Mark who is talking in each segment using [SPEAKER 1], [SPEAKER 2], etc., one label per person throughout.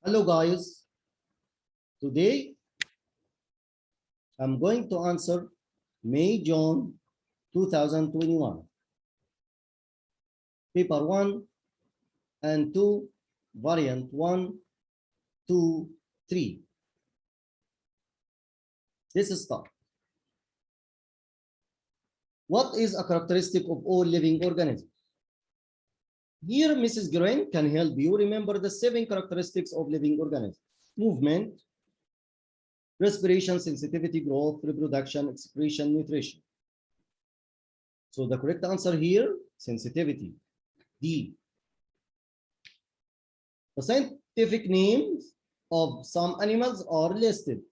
[SPEAKER 1] Hello guys, today I'm going to answer May-June 2021, paper 1 and 2, variant 1, 2, 3. Let's start. What is a characteristic of all living organisms? Here, Mrs. Green can help you remember the 7 characteristics of living organisms: movement, respiration, sensitivity, growth, reproduction, excretion, nutrition. So the correct answer here, sensitivity, D. The scientific names of some animals are listed.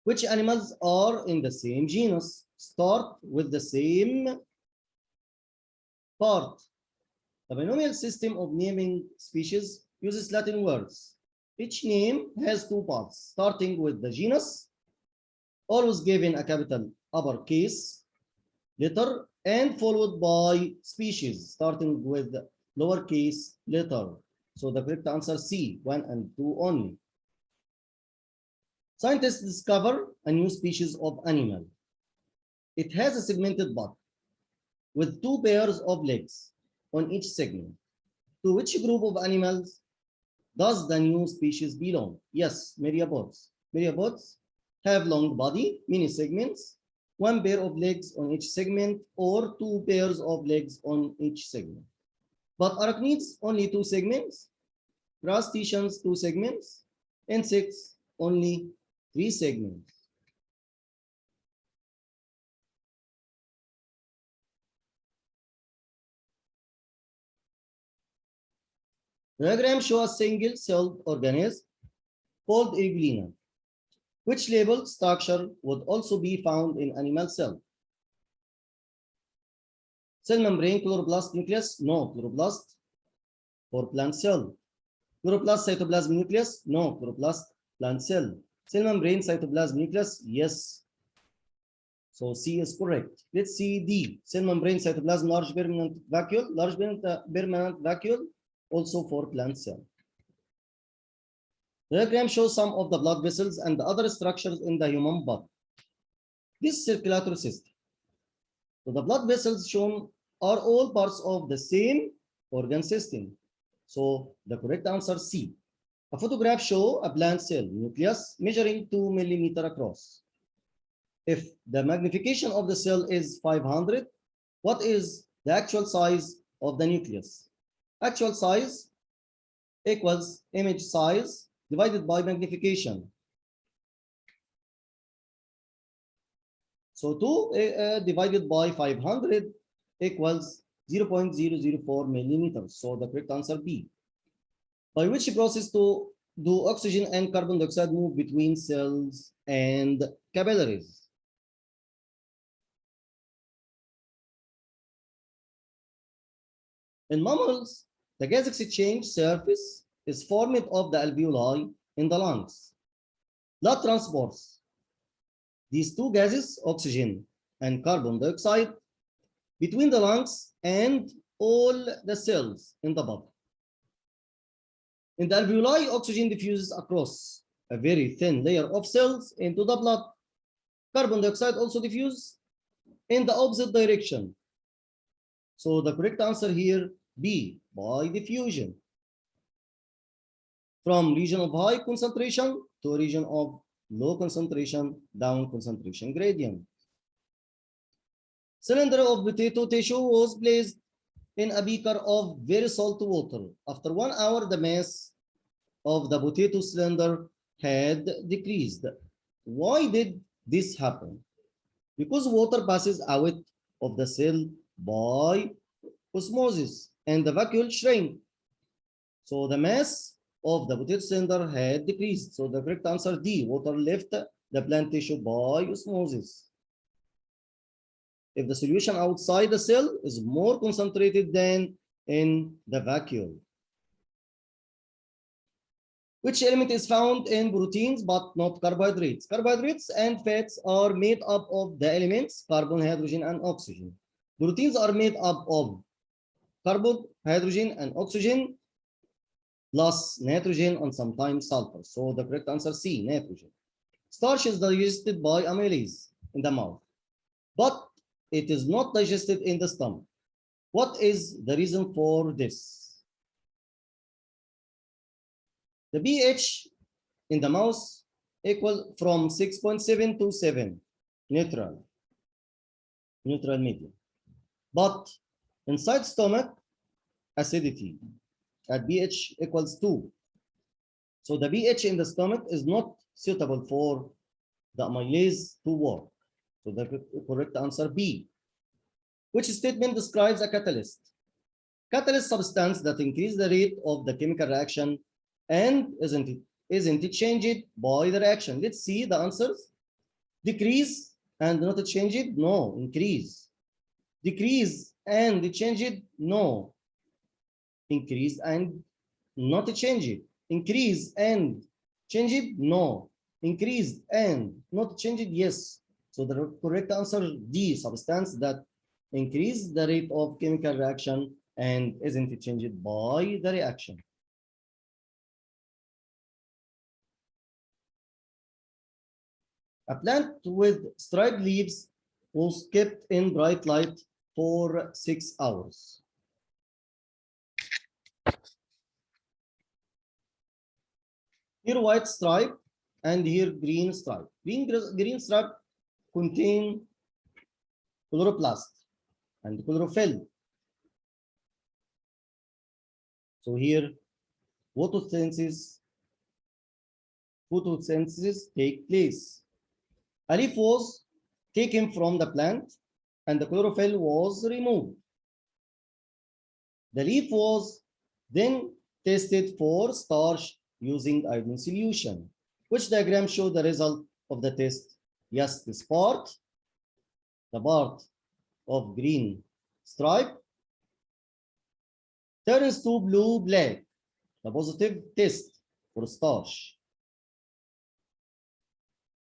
[SPEAKER 1] Which animals are in the same genus? Start with the same part. The binomial system of naming species uses Latin words. Each name has 2 parts, starting with the genus, always given a capital uppercase letter, and followed by species, starting with the lowercase letter. So the correct answer C, 1 and 2 only. Scientists discover a new species of animal. It has a segmented body with 2 pairs of legs on each segment. To which group of animals does the new species belong? Yes, myriapods. Myriapods have long body, many segments, 1 pair of legs on each segment, or 2 pairs of legs on each segment. But arachnids, only 2 segments. Crustaceans, 2 segments. Insects, only 3 segments. Diagram shows a single-celled organism called Euglonia. Which labeled structure would also be found in animal cell? Cell membrane, chloroplast, nucleus? No, chloroplast for plant cell. Chloroplast, cytoplasm, nucleus? No, chloroplast, plant cell. Cell membrane, cytoplasm, nucleus? Yes. So C is correct. Let's see D. Cell membrane, cytoplasm, large permanent vacuole. Large permanent vacuole also for plant cell. The diagram shows some of the blood vessels and the other structures in the human body. This circulatory system. So the blood vessels shown are all parts of the same organ system. So the correct answer C. A photograph shows a plant cell nucleus measuring 2 millimeters across. If the magnification of the cell is 500, what is the actual size of the nucleus? Actual size equals image size divided by magnification. So 2 divided by 500 equals 0.004 millimeters. So the correct answer B. By which process do oxygen and carbon dioxide move between cells and capillaries? In mammals, the gas exchange surface is formed of the alveoli in the lungs. Blood transports these 2 gases, oxygen and carbon dioxide, between the lungs and all the cells in the body. In the alveoli, oxygen diffuses across a very thin layer of cells into the blood. Carbon dioxide also diffuses in the opposite direction. So the correct answer here, B, by diffusion. From region of high concentration to a region of low concentration, down concentration gradient. Cylinder of potato tissue was placed in a beaker of very salt water. After 1 hour, the mass of the potato cylinder had decreased. Why did this happen? Because water passes out of the cell by osmosis and the vacuole shrink. So the mass of the potato cylinder had decreased. So the correct answer D, water left the plant tissue by osmosis. If the solution outside the cell is more concentrated than in the vacuole. Which element is found in proteins but not carbohydrates? Carbohydrates and fats are made up of the elements carbon, hydrogen, and oxygen. Proteins are made up of carbon, hydrogen, and oxygen. plus nitrogen and sometimes sulfur. So the correct answer C, nitrogen. Starch is digested by amylase in the mouth, but it is not digested in the stomach. What is the reason for this? The pH in the mouth equal from 6.7 to 7, neutral medium. But inside stomach, acidity at pH equals 2. So the pH in the stomach is not suitable for the amylase to work. So the correct answer B. Which statement describes a catalyst? Catalyst substance that increase the rate of the chemical reaction and isn't changed by the reaction. Let's see the answers. Decrease and not changed? No, increase. Decrease and changed? No. Increase and not changed. Increase and changed? No. Increased and not changed? Yes. So the correct answer D, substance that increase the rate of chemical reaction and isn't changed by the reaction. A plant with striped leaves was kept in bright light for 6 hours. Here white stripe and here green stripe. Green stripe contain chloroplast and chlorophyll. So here photosynthesis take place. A leaf was taken from the plant and the chlorophyll was removed. The leaf was then tested for starch using iodine solution. Which diagram show the result of the test? Yes, this part, the part of green stripe, turns to blue black, the positive test for starch.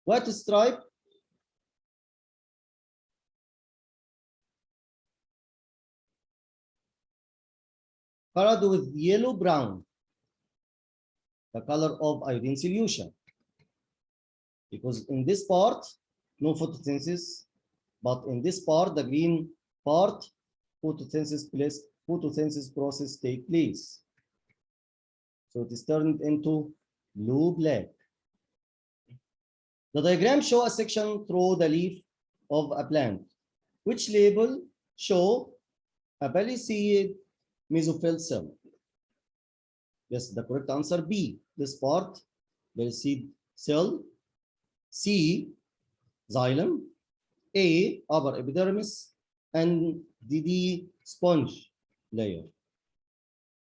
[SPEAKER 1] White stripe colored with yellow brown, the color of iodine solution. Because in this part, no photosynthesis, but in this part, the green part, photosynthesis process take place. So it is turned into blue black. The diagram show a section through the leaf of a plant, which label show a palisade mesophyll cell. Yes, the correct answer B. This part, palisade cell. C, xylem. A, upper epidermis, and D, sponge layer.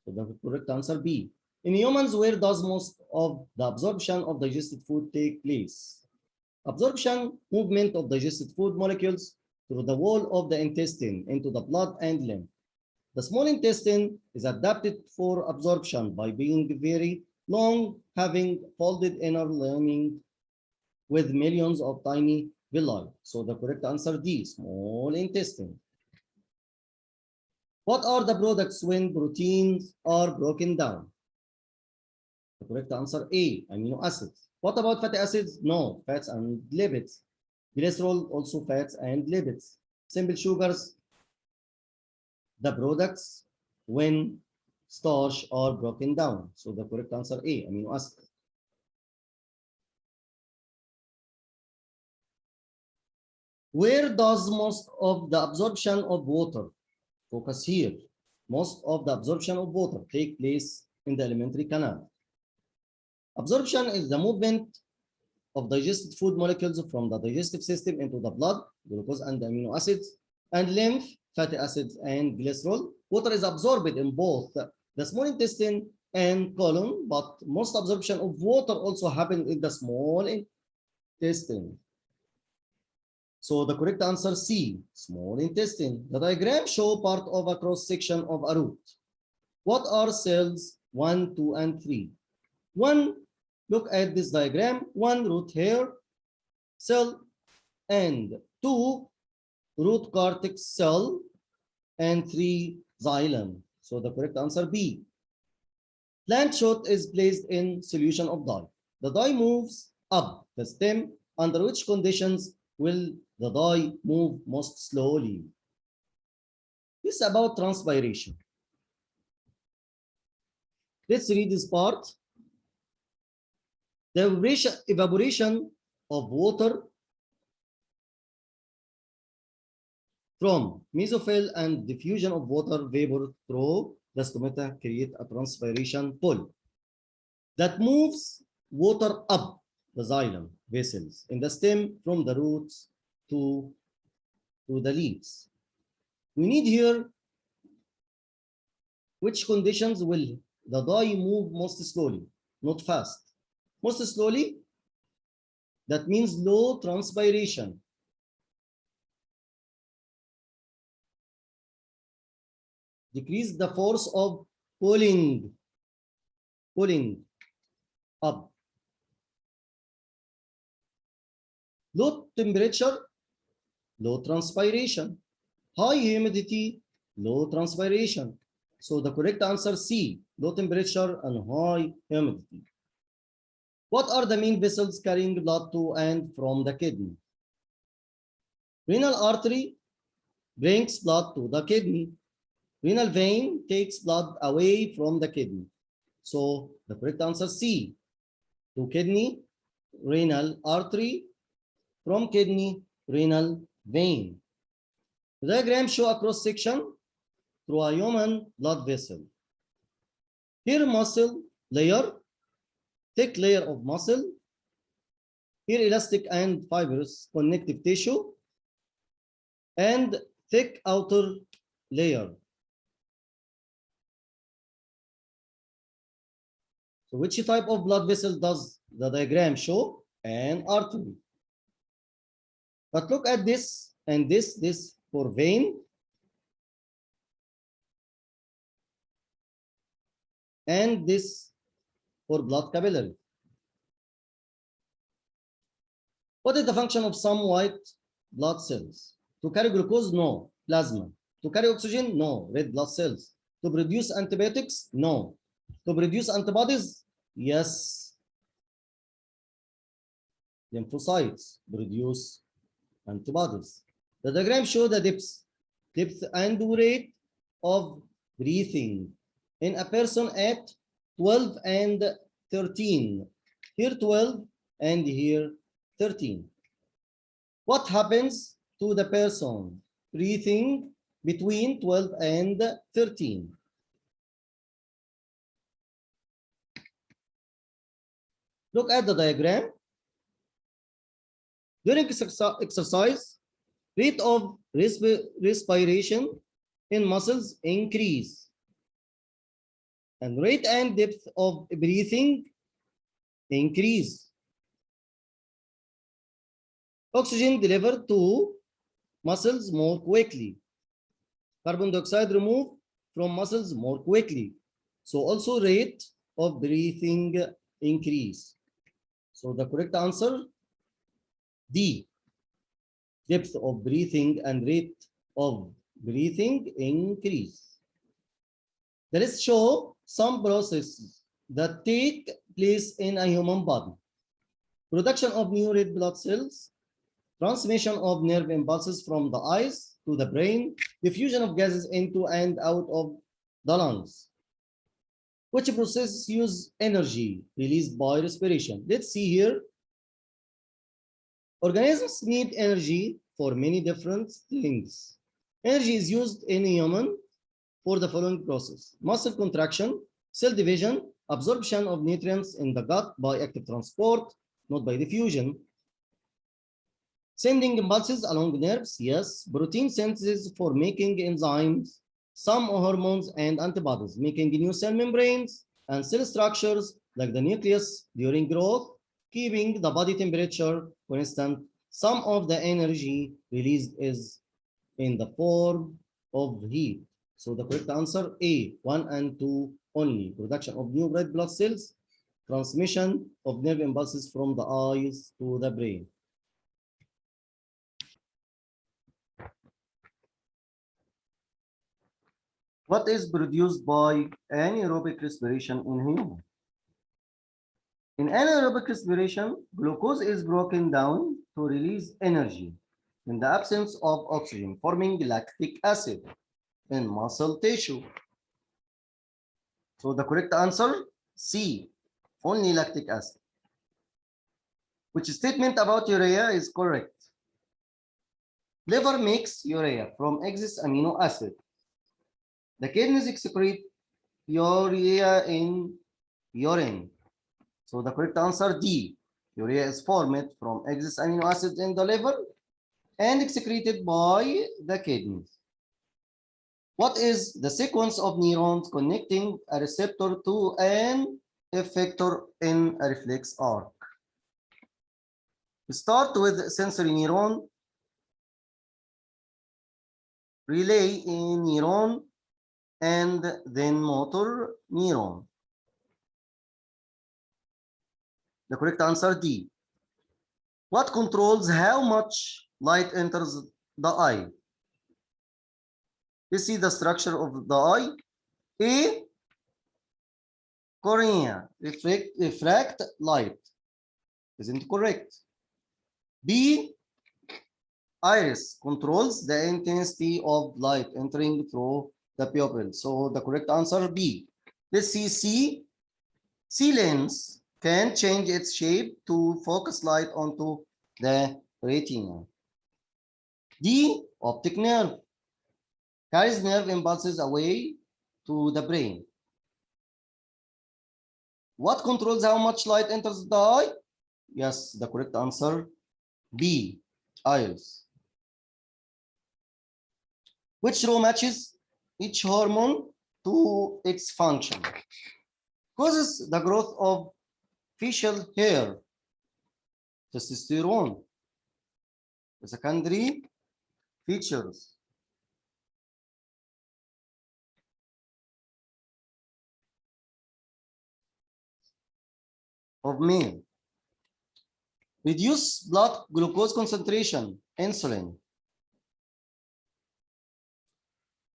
[SPEAKER 1] So the correct answer B. In humans, where does most of the absorption of digested food take place? Absorption, movement of digested food molecules through the wall of the intestine into the blood and lymph. The small intestine is adapted for absorption by being very long, having folded inner lining with millions of tiny villi. So the correct answer D, small intestine. What are the products when proteins are broken down? The correct answer A, amino acids. What about fatty acids? No, fats and lipids. Glycerol, also fats and lipids. Simple sugars, the products when starch are broken down. So the correct answer A, amino acids. Where does most of the absorption of water, focus here, most of the absorption of water take place in the alimentary canal? Absorption is the movement of digested food molecules from the digestive system into the blood, glucose and amino acids, and lymph, fatty acids and glycerol. Water is absorbed in both the small intestine and colon, but most absorption of water also happens in the small intestine. So the correct answer C, small intestine. The diagram show part of a cross section of a root. What are cells 1, 2, and 3? 1, look at this diagram. 1, root hair cell, and 2, root cortex cell, and 3, xylem. So the correct answer B. Plant shot is placed in solution of dye. The dye moves up the stem. Under which conditions will the dye move most slowly? This is about transpiration. Let's read this part. The evaporation of water from mesophyll and diffusion of water vapor through the stomata create a transpiration pool that moves water up the xylem vessels in the stem from the roots to the leaves. We need here which conditions will the dye move most slowly, not fast. Most slowly, that means low transpiration. Decrease the force of pulling up. Low temperature, low transpiration. High humidity, low transpiration. So the correct answer C, low temperature and high humidity. What are the main vessels carrying blood to and from the kidney? Renal artery brings blood to the kidney. Renal vein takes blood away from the kidney. So the correct answer C, to kidney, renal artery, from kidney, renal vein. The diagram show a cross section through a human blood vessel. Here muscle layer, thick layer of muscle. Here elastic and fibrous connective tissue and thick outer layer. So which type of blood vessel does the diagram show? An artery. But look at this and this for vein and this for blood capillary. What is the function of some white blood cells? To carry glucose? No. Plasma. To carry oxygen? No. Red blood cells. To produce antibiotics? No. To produce antibodies? Yes. Lymphocytes produce antibodies. The diagram shows the depth and rate of breathing in a person at 12 and 13. Here 12 and here 13. What happens to the person breathing between 12 and 13? Look at the diagram. During exercise, rate of respiration in muscles increase. And rate and depth of breathing increase. Oxygen delivered to muscles more quickly. Carbon dioxide removed from muscles more quickly. So also rate of breathing increase. So the correct answer, D. Depth of breathing and rate of breathing increase. Let us show some processes that take place in a human body. Production of new red blood cells, transmission of nerve impulses from the eyes to the brain, diffusion of gases into and out of the lungs. Which processes use energy released by respiration? Let's see here. Organisms need energy for many different things. Energy is used in a human for the following process: muscle contraction, cell division, absorption of nutrients in the gut by active transport, not by diffusion. Sending impulses along nerves, yes. Protein synthesis for making enzymes, some hormones and antibodies, making new cell membranes and cell structures like the nucleus during growth, keeping the body temperature constant. Some of the energy released is in the form of heat. So the correct answer A, 1 and 2 only. Production of new red blood cells, transmission of nerve impulses from the eyes to the brain. What is produced by anaerobic respiration in human? In anaerobic respiration, glucose is broken down to release energy in the absence of oxygen, forming lactic acid in muscle tissue. So the correct answer, C, only lactic acid. Which statement about urea is correct? Liver makes urea from excess amino acid. The kidneys excrete urea in urine. So the correct answer, D. Urea is formed from excess amino acids in the liver and excreted by the kidneys. What is the sequence of neurons connecting a receptor to an effector in a reflex arc? We start with sensory neuron, relay neuron, and then motor neuron. The correct answer, D. What controls how much light enters the eye? You see the structure of the eye. A, cornea, refract light. Isn't correct. B, iris, controls the intensity of light entering through the pupil. So the correct answer, B. Let's see, C. C lens can change its shape to focus light onto the retina. D, optic nerve, carries nerve impulses away to the brain. What controls how much light enters the eye? Yes, the correct answer, B, iris. Which row matches each hormone to its function? Causes the growth of facial hair, testosterone. The secondary features. Of male. Reduce blood glucose concentration, insulin.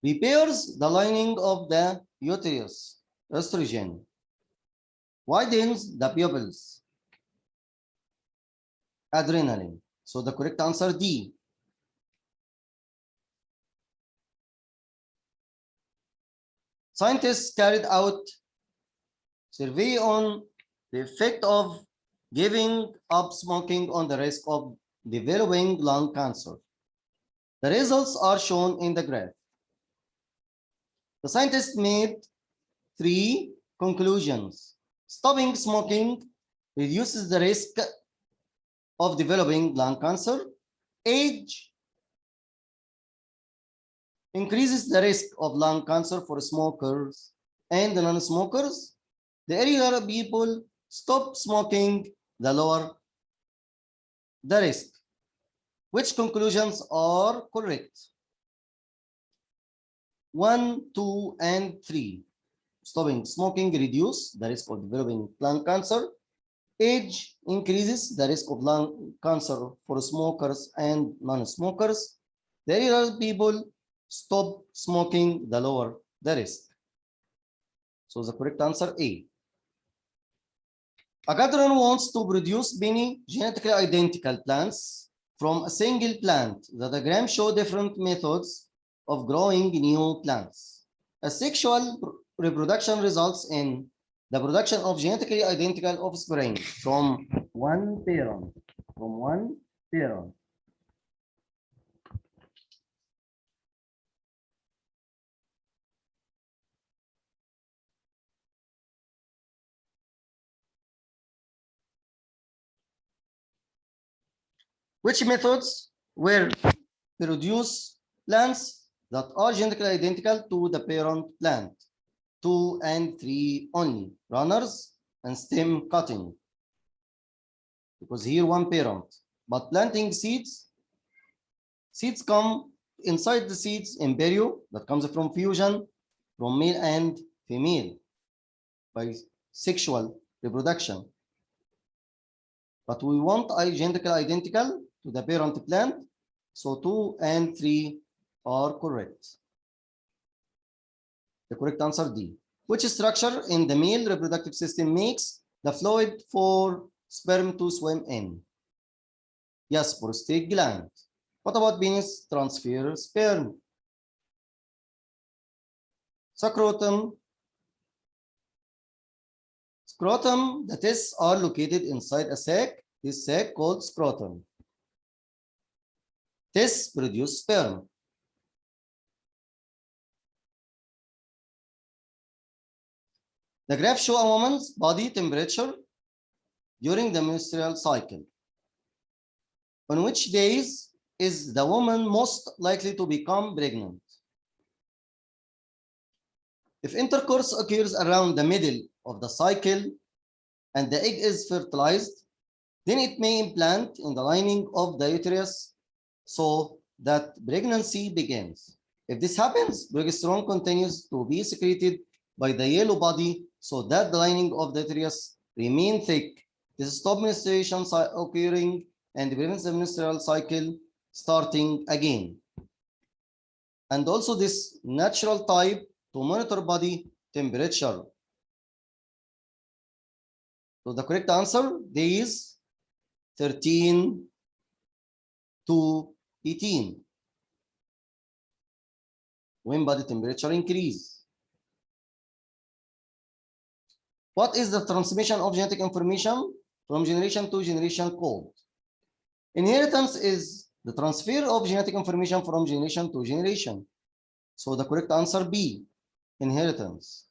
[SPEAKER 1] Repairs the lining of the uterus, estrogen. Widens the pupils, adrenaline. So the correct answer, D. Scientists carried out survey on the effect of giving up smoking on the risk of developing lung cancer. The results are shown in the graph. The scientists made 3 conclusions. Stopping smoking reduces the risk of developing lung cancer. Age increases the risk of lung cancer for smokers and non-smokers. The earlier people stop smoking, the lower the risk. Which conclusions are correct? 1, 2, and 3. Stopping smoking reduces the risk of developing lung cancer. Age increases the risk of lung cancer for smokers and non-smokers. The earlier people stop smoking, the lower the risk. So the correct answer, A. A gardener wants to produce many genetically identical plants from a single plant. The diagram shows different methods of growing new plants. Asexual reproduction results in the production of genetically identical offspring from one parent. Which methods were produce plants that are genetically identical to the parent plant? 2 and 3 only. Runners and stem cutting. Because here one parent. But planting seeds, seeds come inside the seeds embryo that comes from fusion from male and female by sexual reproduction. But we want genetically identical to the parent plant. So 2 and 3 are correct. The correct answer D. Which structure in the male reproductive system makes the fluid for sperm to swim in? Yes, prostate gland. What about penis? Transfer sperm. Scrotum. Scrotum, the tests are located inside a sac. This sac called scrotum. Tests produce sperm. The graph shows a woman's body temperature during the menstrual cycle. On which days is the woman most likely to become pregnant? If intercourse occurs around the middle of the cycle and the egg is fertilized, then it may implant in the lining of the uterus so that pregnancy begins. If this happens, progesterone continues to be secreted by the yellow body so that the lining of the uterus remain thick. This stops menstruation occurring and prevents the menstrual cycle starting again. And also this natural type to monitor body temperature. So the correct answer is 13 to 18. When body temperature increase. What is the transmission of genetic information from generation to generation called? Inheritance is the transfer of genetic information from generation to generation. So the correct answer B, inheritance.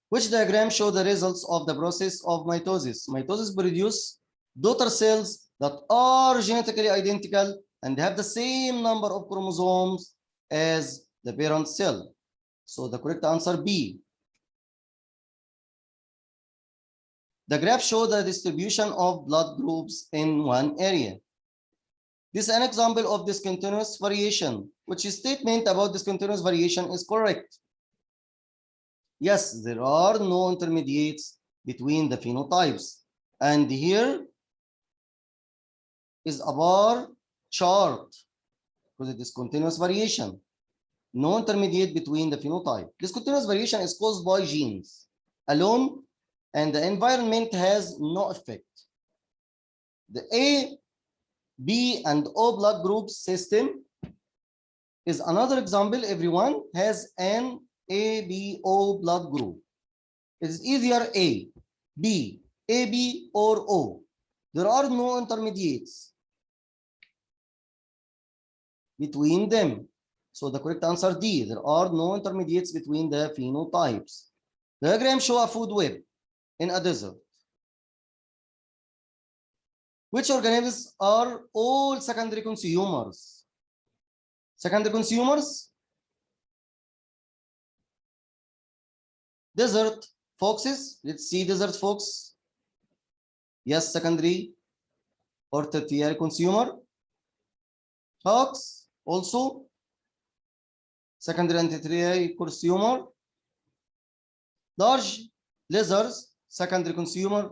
[SPEAKER 1] Which diagram show the results of the process of mitosis? Mitosis produce daughter cells that are genetically identical and have the same number of chromosomes as the parent cell. So the correct answer B. The graph shows the distribution of blood groups in one area. This is an example of discontinuous variation. Which statement about discontinuous variation is correct? Yes, there are no intermediates between the phenotypes. And here is a bar chart because it is continuous variation. No intermediate between the phenotype. Discontinuous variation is caused by genes alone, and the environment has no effect. The A, B, and O blood group system is another example. Everyone has an A, B, O blood group. It is either A, B, AB, or O. There are no intermediates between them. So the correct answer D, there are no intermediates between the phenotypes. The diagram show a food web in a desert. Which organisms are all secondary consumers? Secondary consumers? Desert foxes. Let's see desert fox. Yes, secondary or tertiary consumer. Hawks also secondary and tertiary consumer. Large lizards, secondary consumer.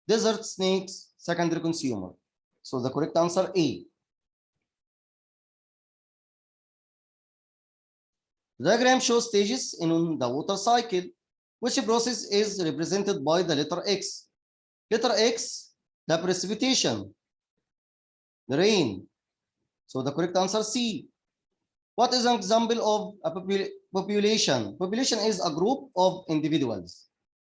[SPEAKER 1] Desert snakes, secondary consumer. So the correct answer A. The diagram shows stages in the water cycle. Which process is represented by the letter X? Letter X, the precipitation, the rain. So the correct answer C. What is an example of a population? Population is a group of individuals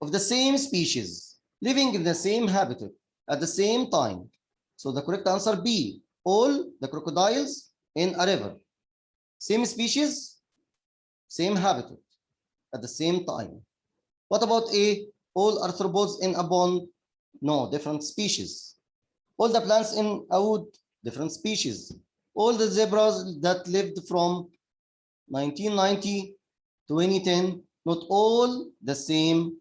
[SPEAKER 1] of the same species living in the same habitat at the same time. So the correct answer B. All the crocodiles in a river. Same species, same habitat at the same time. What about A? All arthropods in a pond? No, different species. All the plants in a wood? Different species. All the zebras that lived from 1990 to 2010, not all the same.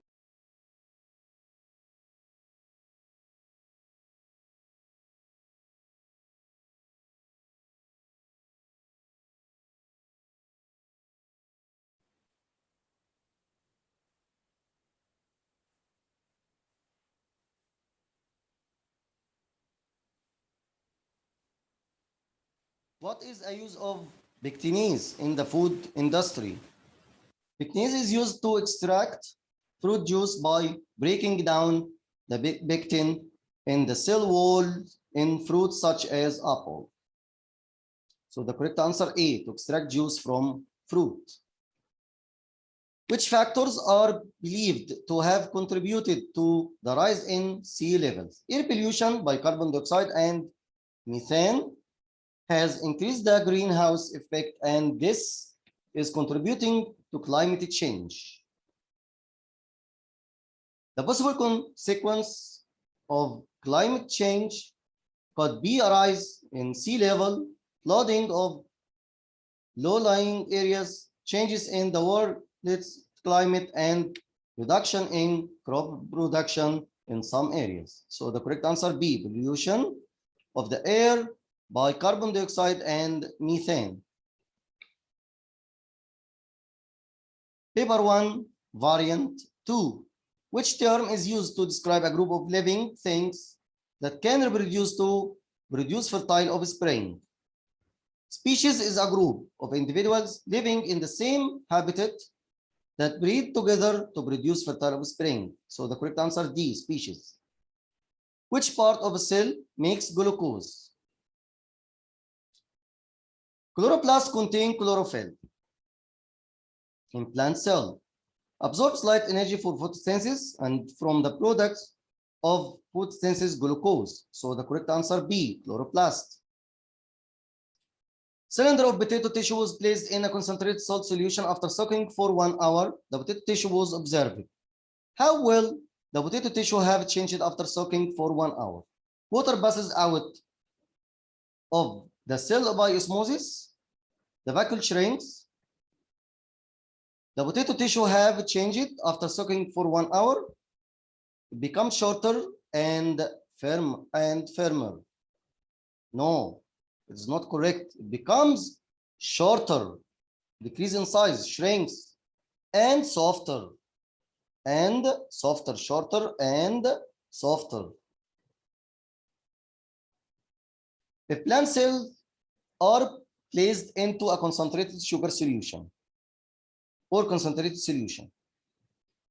[SPEAKER 1] What is a use of Pectinase in the food industry. Pectinase is used to extract fruit juice by breaking down the pectin in the cell wall in fruits such as apple. So the correct answer A, to extract juice from fruit. Which factors are believed to have contributed to the rise in sea levels? Air pollution by carbon dioxide and methane has increased the greenhouse effect, and this is contributing to climate change. The possible consequence of climate change could be a rise in sea level, flooding of low-lying areas, changes in the world's climate, and reduction in crop production in some areas. So the correct answer B, pollution of the air by carbon dioxide and methane. Paper 1, variant 2. Which term is used to describe a group of living things that can reproduce to produce fertile offspring? Species is a group of individuals living in the same habitat that breed together to produce fertile offspring. So the correct answer D, species. Which part of a cell makes glucose? Chloroplast contain chlorophyll in plant cell, absorbs light energy for photosynthesis, and from the products of photosynthesis, glucose. So the correct answer B, chloroplast. Cylinder of potato tissue was placed in a concentrated salt solution after soaking for 1 hour. The potato tissue was observed. How will the potato tissue have changed after soaking for 1 hour? Water passes out of the cell by osmosis. The vacuole shrinks. The potato tissue have changed after soaking for 1 hour. It becomes shorter and firmer. No, it's not correct. It becomes shorter, decrease in size, shrinks, and softer, shorter and softer. If plant cells are placed into a concentrated sugar solution or concentrated solution,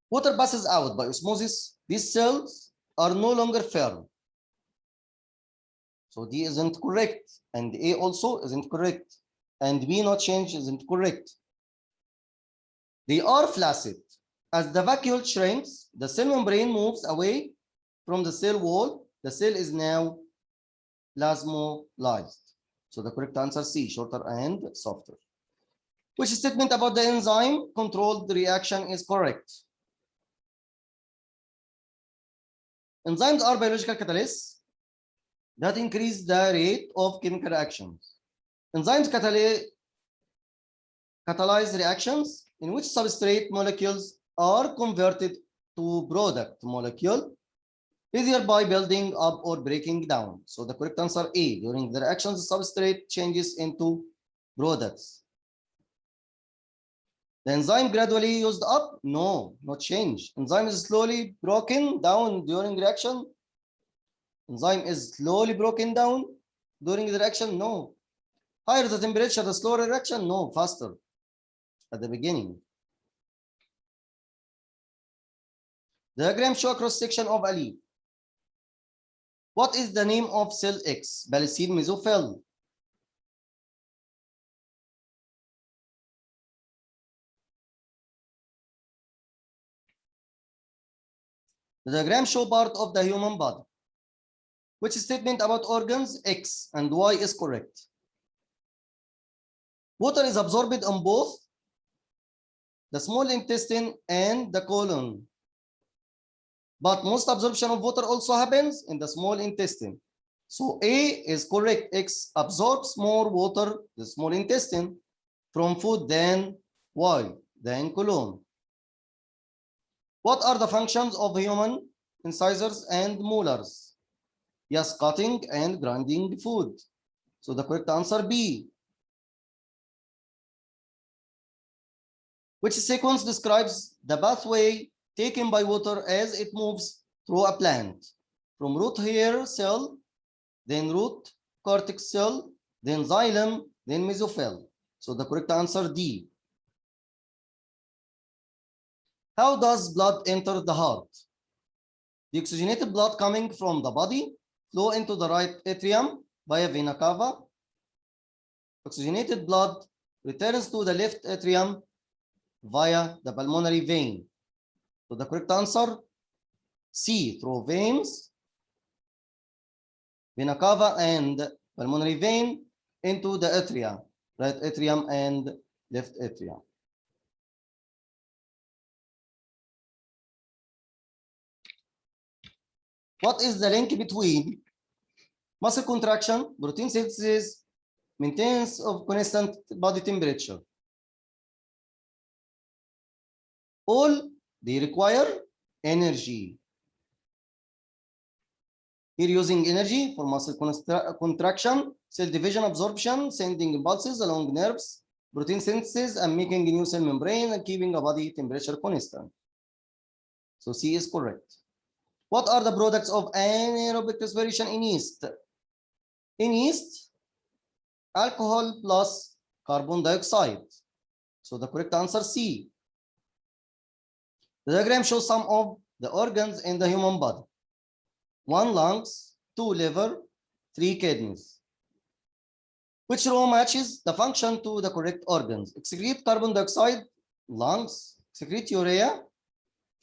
[SPEAKER 1] water passes out by osmosis. These cells are no longer firm. So D isn't correct, and A also isn't correct, and B not change isn't correct. They are flaccid. As the vacuole shrinks, the cell membrane moves away from the cell wall. The cell is now plasmolized. So the correct answer C, shorter and softer. Which statement about the enzyme controlled reaction is correct? Enzymes are biological catalysts that increase the rate of chemical reactions. Enzymes catalyze reactions in which substrate molecules are converted to product molecule, either by building up or breaking down. So the correct answer A, during the reaction, the substrate changes into products. The enzyme gradually used up? No, not change. Enzyme is slowly broken down during reaction. Enzyme is slowly broken down during the reaction? No. Higher the temperature, the slower reaction? No, faster at the beginning. Diagram show a cross section of a leaf. What is the name of cell X? Balanced mesophyll. The diagram show part of the human body. Which statement about organs X and Y is correct? Water is absorbed on both the small intestine and the colon. But most absorption of water also happens in the small intestine. So A is correct. X absorbs more water, the small intestine, from food than Y, than colon. What are the functions of human incisors and molars? Yes, cutting and grinding food. So the correct answer B. Which sequence describes the pathway taken by water as it moves through a plant? From root hair cell, then root cortex cell, then xylem, then mesophyll. So the correct answer D. How does blood enter the heart? The oxygenated blood coming from the body flow into the right atrium via vena cava. Oxygenated blood returns to the left atrium via the pulmonary vein. So the correct answer C, through veins, vena cava and pulmonary vein into the atria, right atrium and left atrium. What is the link between muscle contraction, protein synthesis, maintenance of constant body temperature? All they require energy. Here using energy for muscle contraction, cell division, absorption, sending impulses along nerves, protein synthesis, and making a new cell membrane and keeping a body temperature constant. So C is correct. What are the products of anaerobic respiration in yeast? In yeast, alcohol plus carbon dioxide. So the correct answer C. The diagram shows some of the organs in the human body. 1 lungs, 2 liver, 3 kidneys. Which row matches the function to the correct organs? Excrete carbon dioxide, lungs. Excrete urea,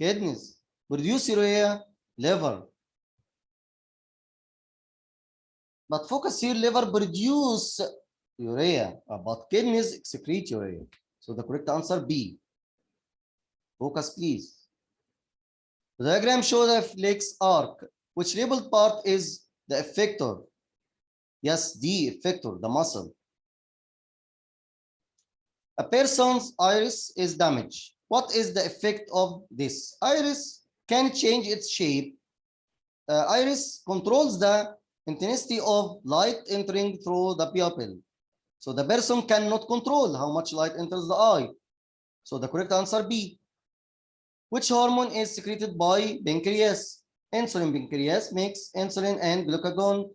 [SPEAKER 1] kidneys. Produce urea, liver. But focus here, liver produce urea, but kidneys excrete urea. So the correct answer B. Focus, please. The diagram shows a flex arc. Which labeled part is the effector? Yes, D, effector, the muscle. A person's iris is damaged. What is the effect of this? Iris can change its shape. Iris controls the intensity of light entering through the pupil. So the person cannot control how much light enters the eye. So the correct answer B. Which hormone is secreted by pancreas? Insulin. Pancreas makes insulin and glucagon.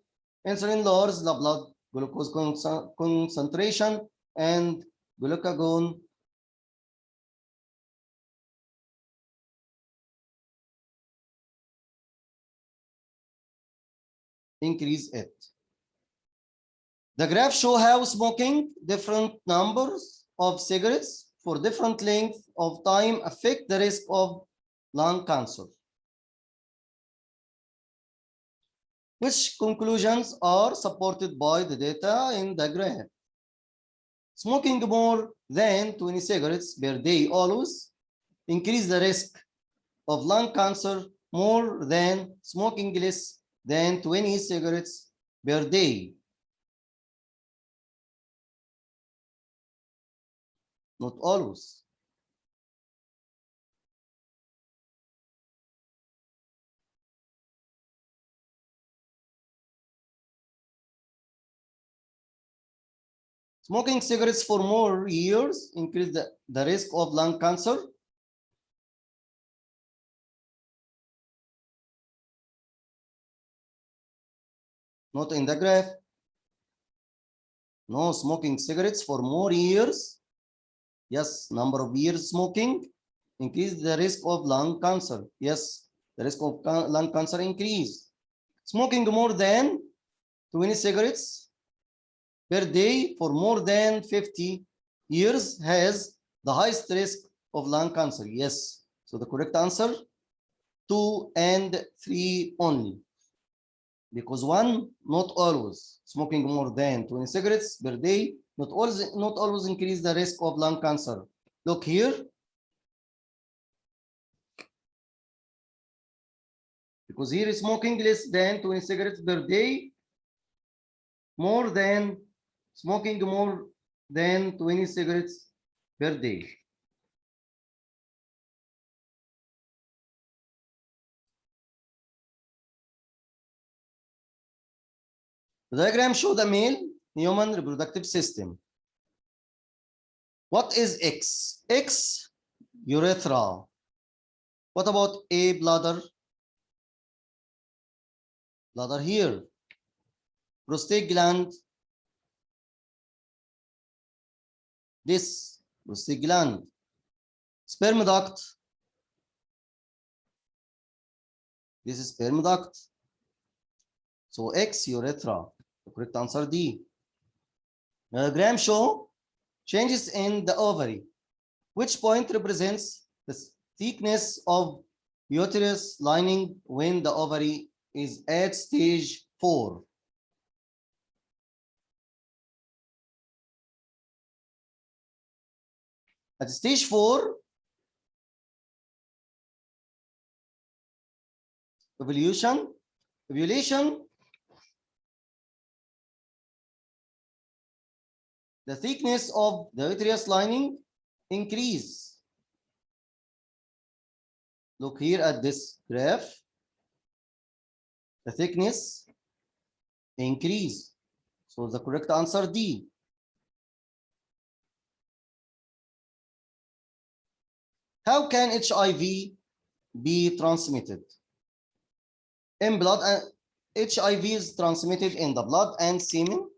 [SPEAKER 1] Insulin lowers the blood glucose concentration and glucagon increase it. The graph show how smoking different numbers of cigarettes for different length of time affect the risk of lung cancer. Which conclusions are supported by the data in the graph? Smoking more than 20 cigarettes per day always increase the risk of lung cancer more than smoking less than 20 cigarettes per day. Not always. Smoking cigarettes for more years increase the risk of lung cancer. Not in the graph. No, smoking cigarettes for more years. Yes, number of years smoking increase the risk of lung cancer. Yes, the risk of lung cancer increase. Smoking more than 20 cigarettes per day for more than 50 years has the highest risk of lung cancer. Yes. So the correct answer 2 and 3 only. Because 1, not always. Smoking more than 20 cigarettes per day not always increase the risk of lung cancer. Look here. Because here is smoking less than 20 cigarettes per day, smoking more than 20 cigarettes per day. The diagram shows the male human reproductive system. What is X? X, urethra. What about A, bladder? Bladder here. Prostate gland. this prostate gland. Sperm duct, this is sperm duct. So X, urethra. The correct answer D. Diagram show changes in the ovary. Which point represents the thickness of uterus lining when the ovary is at stage 4? At stage 4, ovulation, the thickness of the uterus lining increase. Look here at this graph. The thickness increase. So the correct answer D. How can HIV be transmitted? In blood, HIV is transmitted in the blood and semen.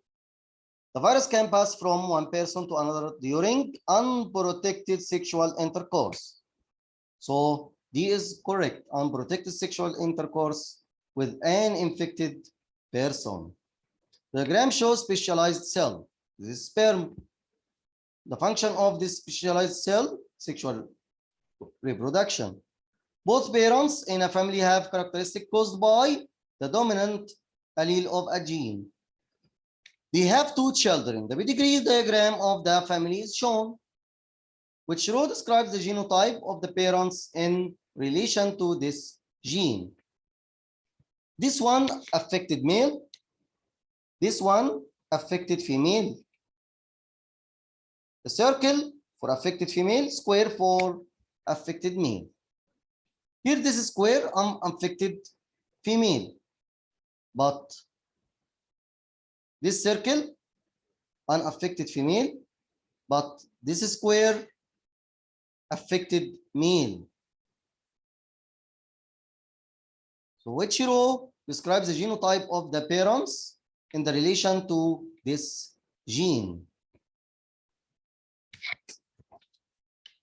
[SPEAKER 1] The virus can pass from one person to another during unprotected sexual intercourse. So D is correct. Unprotected sexual intercourse with an infected person. The diagram shows specialized cell. This is sperm. The function of this specialized cell, sexual reproduction. Both parents in a family have characteristics caused by the dominant allele of a gene. They have 2 children. The pedigree diagram of the family is shown, which row describes the genotype of the parents in relation to this gene. This one affected male, this one affected female. The circle for affected female, square for affected male. Here this is square, unaffected female, but this circle, unaffected female, but this is square, affected male. So which row describes the genotype of the parents in the relation to this gene?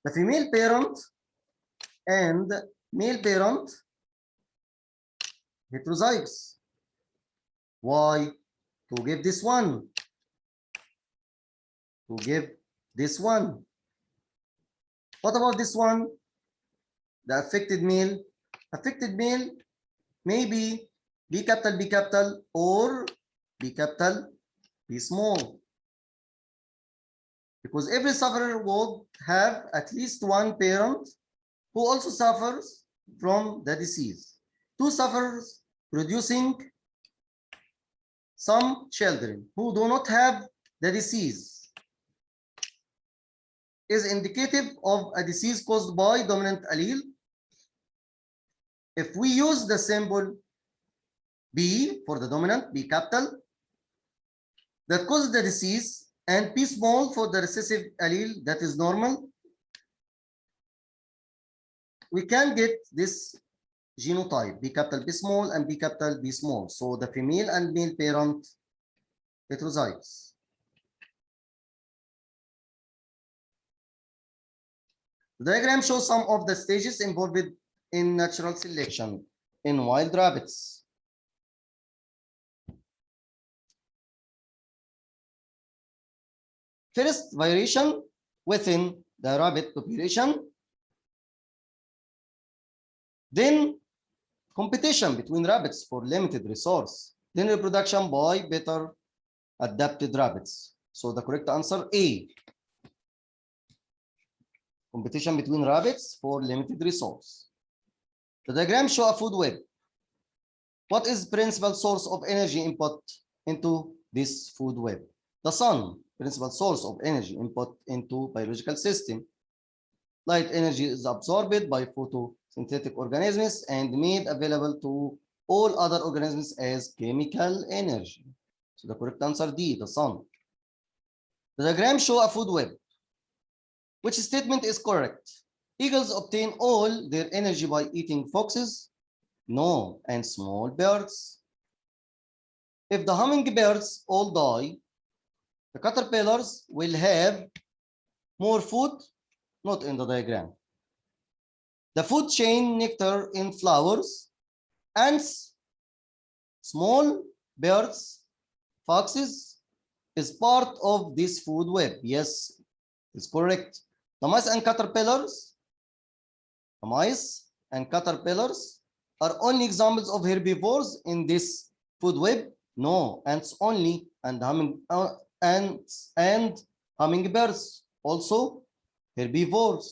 [SPEAKER 1] The female parent and male parent heterozygous. Why? To give this one. To give this one. What about this one? The affected male. Affected male may be B capital or B capital B small. Because every sufferer would have at least one parent who also suffers from the disease. 2 sufferers producing some children who do not have the disease is indicative of a disease caused by dominant allele. If we use the symbol B for the dominant, B capital, that causes the disease, and P small for the recessive allele that is normal, we can get this genotype, B capital B small and B capital B small. So the female and male parent heterozygous. The diagram shows some of the stages involved in natural selection in wild rabbits. First, variation within the rabbit population. Then, competition between rabbits for limited resource. Then, reproduction by better adapted rabbits. So, the correct answer A. Competition between rabbits for limited resource. The diagram shows a food web. What is the principal source of energy input into this food web? The sun, principal source of energy input into biological system. Light energy is absorbed by photosynthetic organisms and made available to all other organisms as chemical energy. So the correct answer D, the sun. The diagram shows a food web. Which statement is correct? Eagles obtain all their energy by eating foxes? No, and small birds. If the hummingbirds all die, the caterpillars will have more food, not in the diagram. The food chain, nectar in flowers, ants, small birds, foxes is part of this food web. Yes, it's correct. The mice and caterpillars, are only examples of herbivores in this food web. No, ants only, and hummingbirds also herbivores.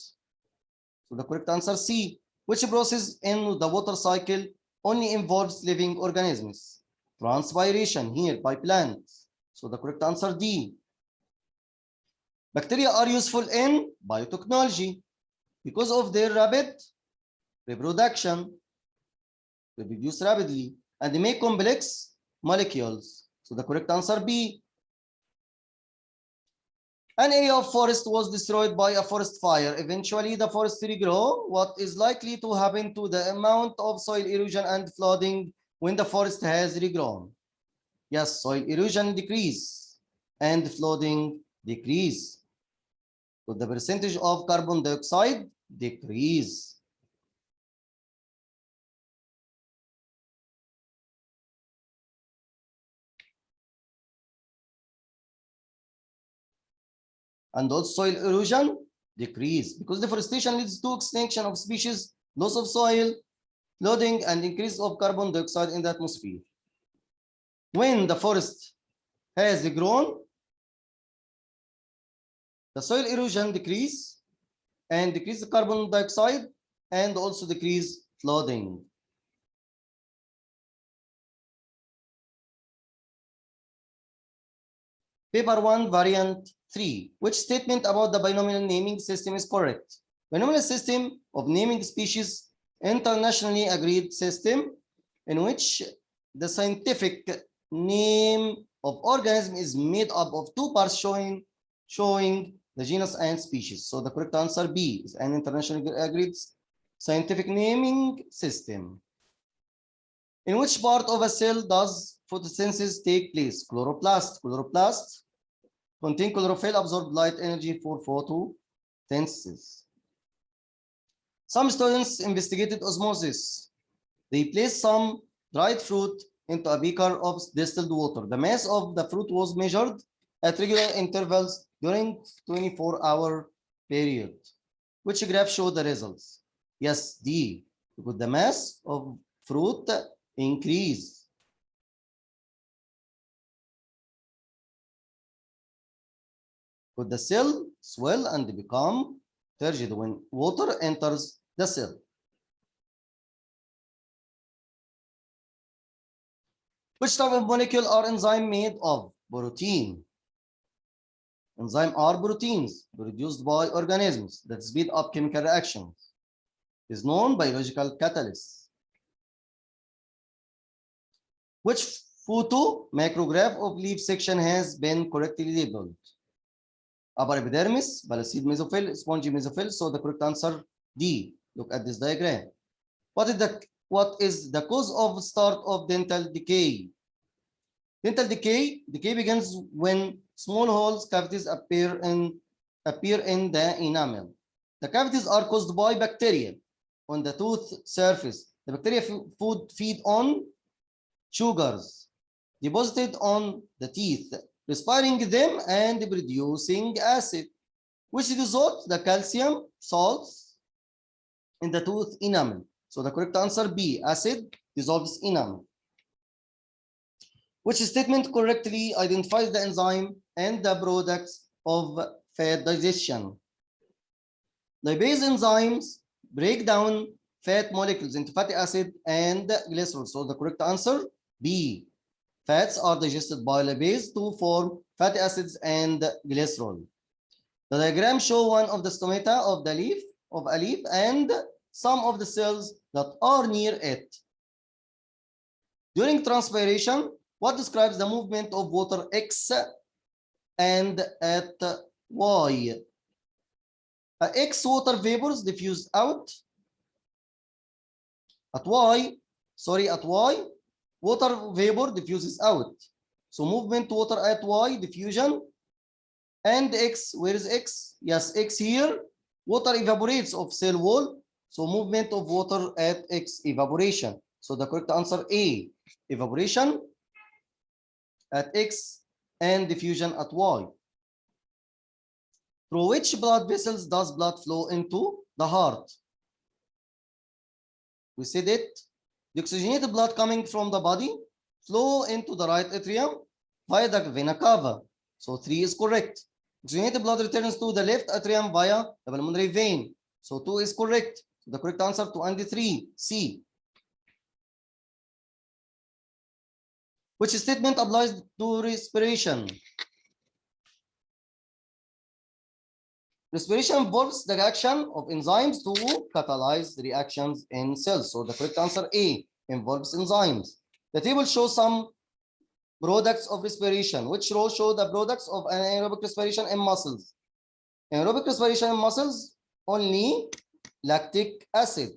[SPEAKER 1] So the correct answer C. Which process in the water cycle only involves living organisms? Transpiration here by plants. So the correct answer D. Bacteria are useful in biotechnology because of their rapid reproduction. They reproduce rapidly and they make complex molecules. So the correct answer B. An area of forest was destroyed by a forest fire. Eventually, the forest regrow. What is likely to happen to the amount of soil erosion and flooding when the forest has regrown? Yes, soil erosion decrease and flooding decrease. So the percentage of carbon dioxide decrease. And also soil erosion decrease because deforestation leads to extinction of species, loss of soil, flooding, and increase of carbon dioxide in the atmosphere. When the forest has grown, the soil erosion decrease and decrease the carbon dioxide and also decrease flooding. Paper 1, variant 3. Which statement about the binomial naming system is correct? Binomial system of naming species, internationally agreed system in which the scientific name of organism is made up of two parts showing the genus and species. So the correct answer B is an internationally agreed scientific naming system. In which part of a cell does photosynthesis take place? Chloroplast. Chloroplast contain chlorophyll, absorb light energy for photosynthesis. Some students investigated osmosis. They placed some dried fruit into a beaker of distilled water. The mass of the fruit was measured at regular intervals during 24-hour period. Which graph showed the results? Yes, D, because the mass of fruit increase. Could the cell swell and become turgid when water enters the cell? Which type of molecule are enzyme made of? Protein. Enzymes are proteins produced by organisms that speed up chemical reactions. It is known biological catalyst. Which photo micrograph of leaf section has been correctly labeled? Upper epidermis, balanced mesophyll, spongy mesophyll. So the correct answer D. Look at this diagram. What is the cause of start of dental decay? Dental decay begins when small holes, cavities appear in the enamel. The cavities are caused by bacteria on the tooth surface. The bacteria feed on sugars deposited on the teeth, respiring them and producing acid, which dissolves the calcium salts in the tooth enamel. So the correct answer B, acid dissolves enamel. Which statement correctly identifies the enzyme and the products of fat digestion? Lipase enzymes break down fat molecules into fatty acid and glycerol. So the correct answer B. Fats are digested by lipase to form fatty acids and glycerol. The diagram shows one of the stomata of the leaf of a leaf and some of the cells that are near it. During transpiration, what describes the movement of water X and at Y? X water vapors diffuse out. At Y, water vapor diffuses out. So movement water at Y, diffusion And X, where is X? Yes, X here. Water evaporates of cell wall. So movement of water at X, evaporation. So the correct answer A, evaporation at X and diffusion at Y. Through which blood vessels does blood flow into the heart? We said it. The oxygenated blood coming from the body flow into the right atrium via the vena cava. So 3 is correct. Oxygenated blood returns to the left atrium via the pulmonary vein. So 2 is correct. The correct answer 2 and 3, C. Which statement applies to respiration? Respiration involves the action of enzymes to catalyze the reactions in cells. So the correct answer A, involves enzymes. The table shows some products of respiration. Which row show the products of anaerobic respiration in muscles? Aerobic respiration in muscles, only lactic acid.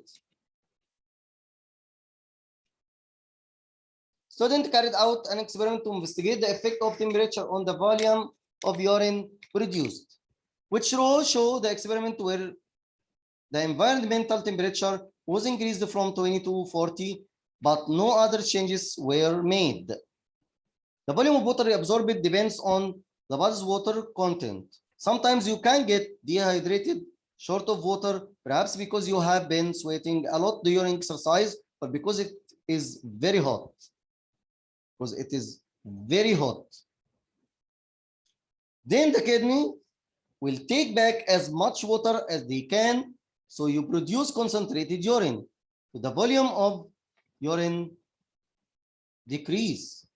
[SPEAKER 1] Student carried out an experiment to investigate the effect of temperature on the volume of urine produced. Which row show the experiment where the environmental temperature was increased from 20 to 40, but no other changes were made? The volume of water reabsorbed depends on the body's water content. Sometimes you can get dehydrated, short of water, perhaps because you have been sweating a lot during exercise, but because it is very hot. Because it is very hot. Then the kidney will take back as much water as they can, so you produce concentrated urine. So the volume of urine decrease.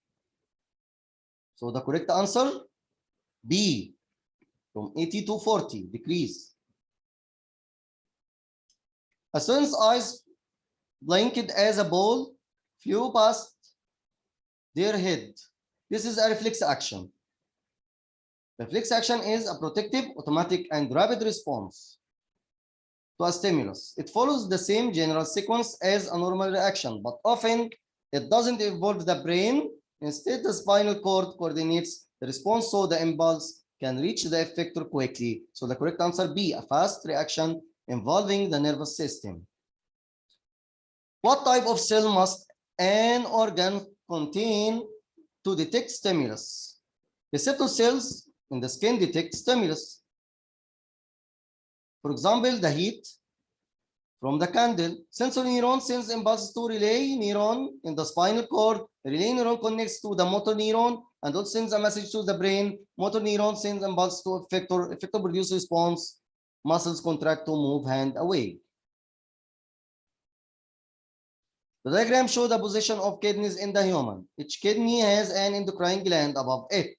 [SPEAKER 1] So the correct answer, B, from 80 to 40, decrease. A student's eyes blinked as a ball flew past their head. This is a reflex action. Reflex action is a protective, automatic, and rapid response to a stimulus. It follows the same general sequence as a normal reaction, but often it doesn't involve the brain. Instead, the spinal cord coordinates the response so the impulse can reach the effector quickly. So the correct answer B, a fast reaction involving the nervous system. What type of cell must an organ contain to detect stimulus? Receptor cells in the skin detect stimulus. For example, the heat from the candle. Sensory neuron sends impulses to relay neuron in the spinal cord. The relay neuron connects to the motor neuron and also sends a message to the brain. Motor neuron sends impulse to effector. Effector produces response. Muscles contract to move hand away. The diagram shows the position of kidneys in the human. Each kidney has an endocrine gland above it.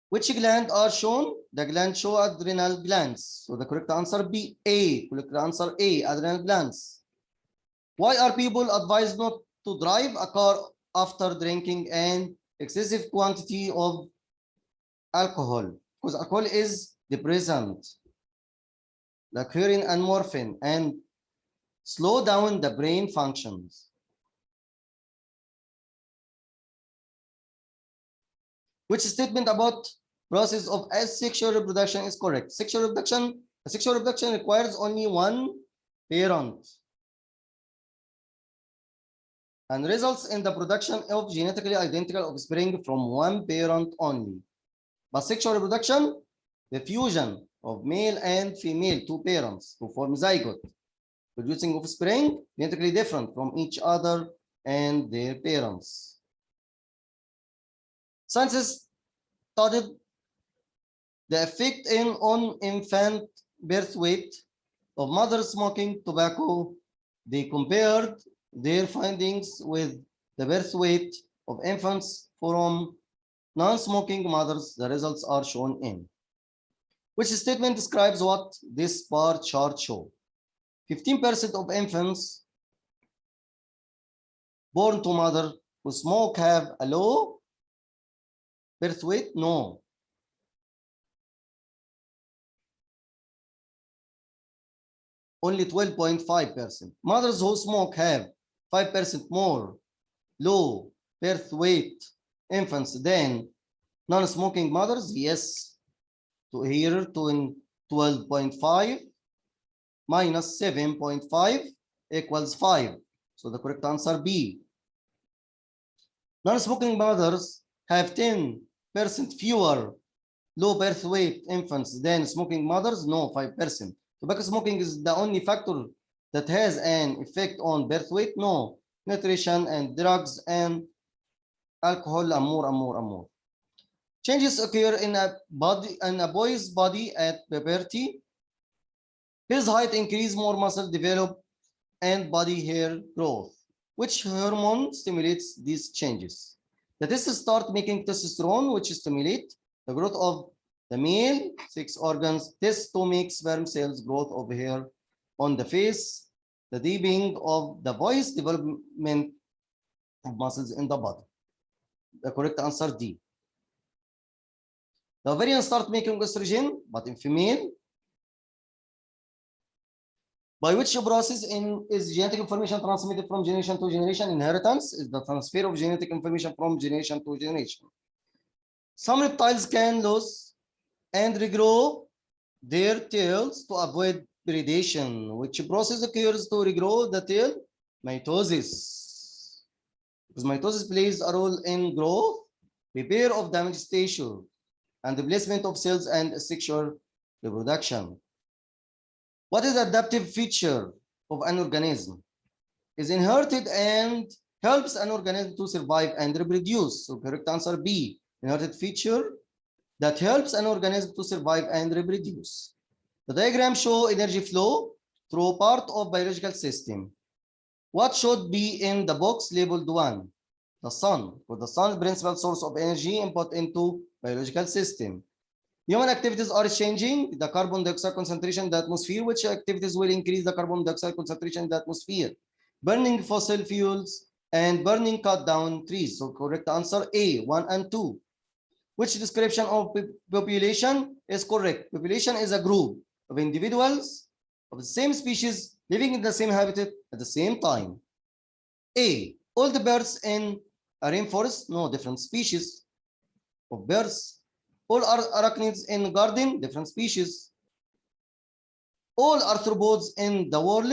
[SPEAKER 1] Which gland are shown? The glands show adrenal glands. So the correct answer B, A. Correct answer A, adrenal glands. Why are people advised not to drive a car after drinking an excessive quantity of alcohol? Because alcohol is depressant, like heroin and morphine, and slow down the brain functions. Which statement about process of asexual reproduction is correct? Sexual reproduction requires only one parent and results in the production of genetically identical offspring from one parent only. But sexual reproduction, the fusion of male and female, two parents to form zygote, producing offspring genetically different from each other and their parents. Scientists studied the effect on infant birth weight of mothers smoking tobacco. They compared their findings with the birth weight of infants from non-smoking mothers. The results are shown in. Which statement describes what this bar chart shows? 15% of infants born to mother who smoke have a low birth weight? No. Only 12.5%. Mothers who smoke have 5% more low birth weight infants than non-smoking mothers? Yes. to here to 12.5 minus 7.5 equals 5. So the correct answer B. Non-smoking mothers have 10% fewer low birth weight infants than smoking mothers. No, 5%. Tobacco smoking is the only factor that has an effect on birth weight. No, nutrition and drugs and alcohol, more. Changes occur in a boy's body at puberty. His height increase, more muscle develop, and body hair growth. Which hormone stimulates these changes? The testes start making testosterone, which stimulate the growth of the male sex organs. This to make sperm cells, growth of hair on the face, the deepening of the voice, development of muscles in the body. The correct answer D. The ovarian start making estrogen, but in female. By which process is genetic information transmitted from generation to generation? Inheritance is the transfer of genetic information from generation to generation. Some reptiles can lose and regrow their tails to avoid predation. Which process occurs to regrow the tail? Mitosis. Because mitosis plays a role in growth, repair of damaged tissue, and the placement of cells and sexual reproduction. What is the adaptive feature of an organism? Is inherited and helps an organism to survive and reproduce. So correct answer B, inherited feature that helps an organism to survive and reproduce. The diagram shows energy flow through part of biological system. What should be in the box labeled 1? The sun. For the sun, principal source of energy input into biological system. Human activities are changing the carbon dioxide concentration in the atmosphere. Which activities will increase the carbon dioxide concentration in the atmosphere? Burning fossil fuels and burning cut down trees. So correct answer A, 1 and 2. Which description of population is correct? Population is a group of individuals of the same species living in the same habitat at the same time. A, all the birds in a rainforest, no, different species of birds. All arachnids in garden, different species. All arthropods in the world,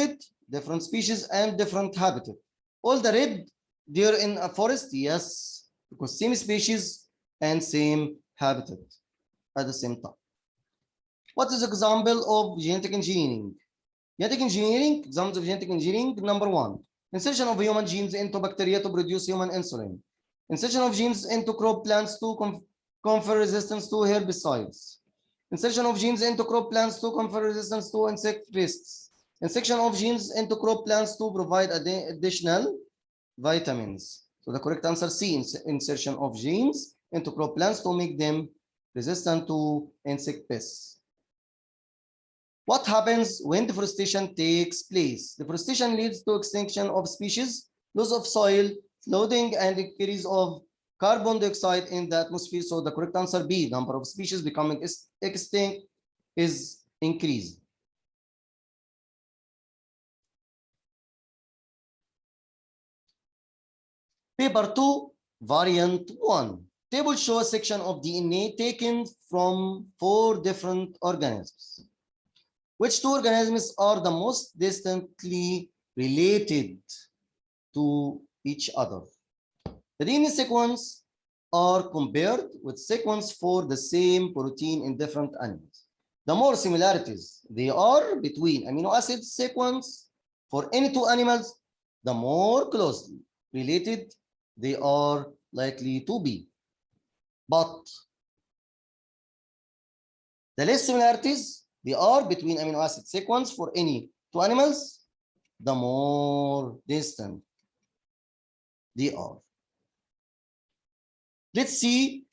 [SPEAKER 1] different species and different habitat. All the red deer in a forest, yes, because same species and same habitat at the same time. What is example of genetic engineering? Genetic engineering, examples of genetic engineering, number 1, insertion of human genes into bacteria to produce human insulin. Insertion of genes into crop plants to confer resistance to herbicides. Insertion of genes into crop plants to confer resistance to insect pests. Insertion of genes into crop plants to provide additional vitamins. So the correct answer C, insertion of genes into crop plants to make them resistant to insect pests. What happens when deforestation takes place? Deforestation leads to extinction of species, loss of soil, flooding, and increase of carbon dioxide in the atmosphere. So the correct answer B, number of species becoming extinct is increased. Paper 2, variant 1. Table shows a section of DNA taken from 4 different organisms. Which 2 organisms are the most distantly related to each other? The DNA sequence are compared with sequence for the same protein in different animals. The more similarities they are between amino acid sequence for any 2 animals, the more closely related they are likely to be. But the less similarities they are between amino acid sequence for any 2 animals, the more distant they are. Let's see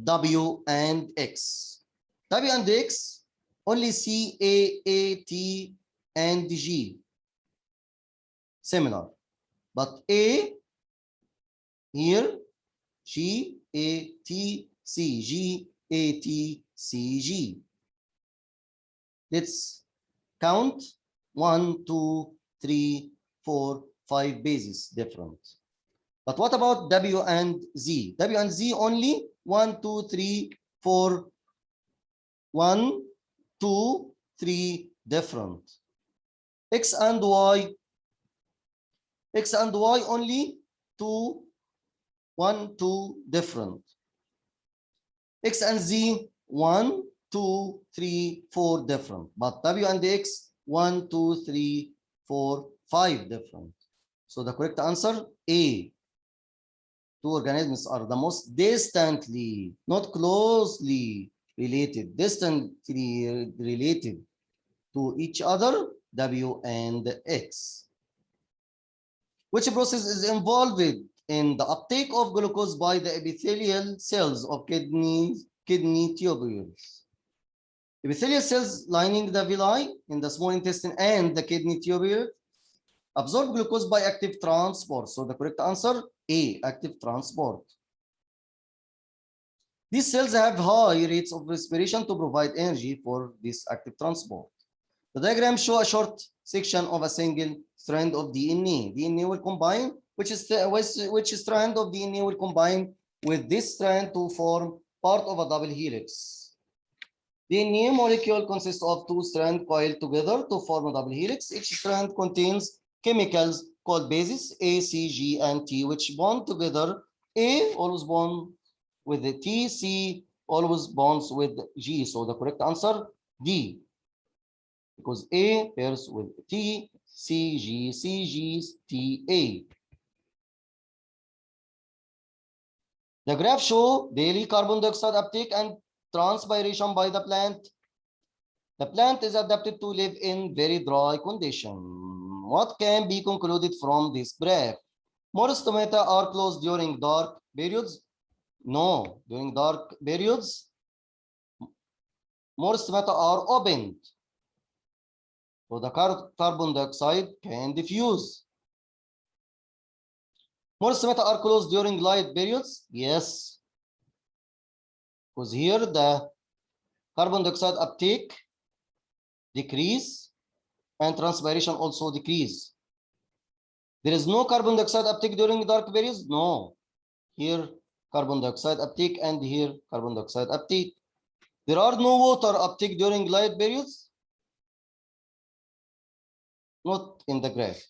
[SPEAKER 1] W and X. W and X, only C, A, T, and G. Similar. But A, here, G, A, T, C, G, A, T, C, G. Let's count 1, 2, 3, 4, 5 bases different. But what about W and Z? W and Z only 1, 2, 3, 4, 1, 2, 3 different. X and Y only 2, 1, 2 different. X and Z 1, 2, 3, 4 different. But W and X 1, 2, 3, 4, 5 different. So the correct answer A. Two organisms are the most distantly, not closely related, distantly related to each other, W and X. Which process is involved in the uptake of glucose by the epithelial cells of kidney tubules? Epithelial cells lining the villi in the small intestine and the kidney tubule absorb glucose by active transport. So the correct answer, A, active transport. These cells have high rates of respiration to provide energy for this active transport. The diagram shows a short section of a single strand of DNA. DNA will combine, which strand of DNA will combine with this strand to form part of a double helix. DNA molecule consists of two strands coiled together to form a double helix. Each strand contains chemicals called bases A, C, G, and T, which bond together. A always bond with the T, C always bonds with G. So the correct answer, D. Because A pairs with T, C, G, C, G, T, A. The graph shows daily carbon dioxide uptake and transpiration by the plant. The plant is adapted to live in very dry conditions. What can be concluded from this graph? More stomata are closed during dark periods. No, during dark periods, more stomata are opened. So the carbon dioxide can diffuse. More stomata are closed during light periods. Yes. Because here the carbon dioxide uptake decrease and transpiration also decrease. There is no carbon dioxide uptake during dark periods? No. Here carbon dioxide uptake and here carbon dioxide uptake. There are no water uptake during light periods? Not in the graph.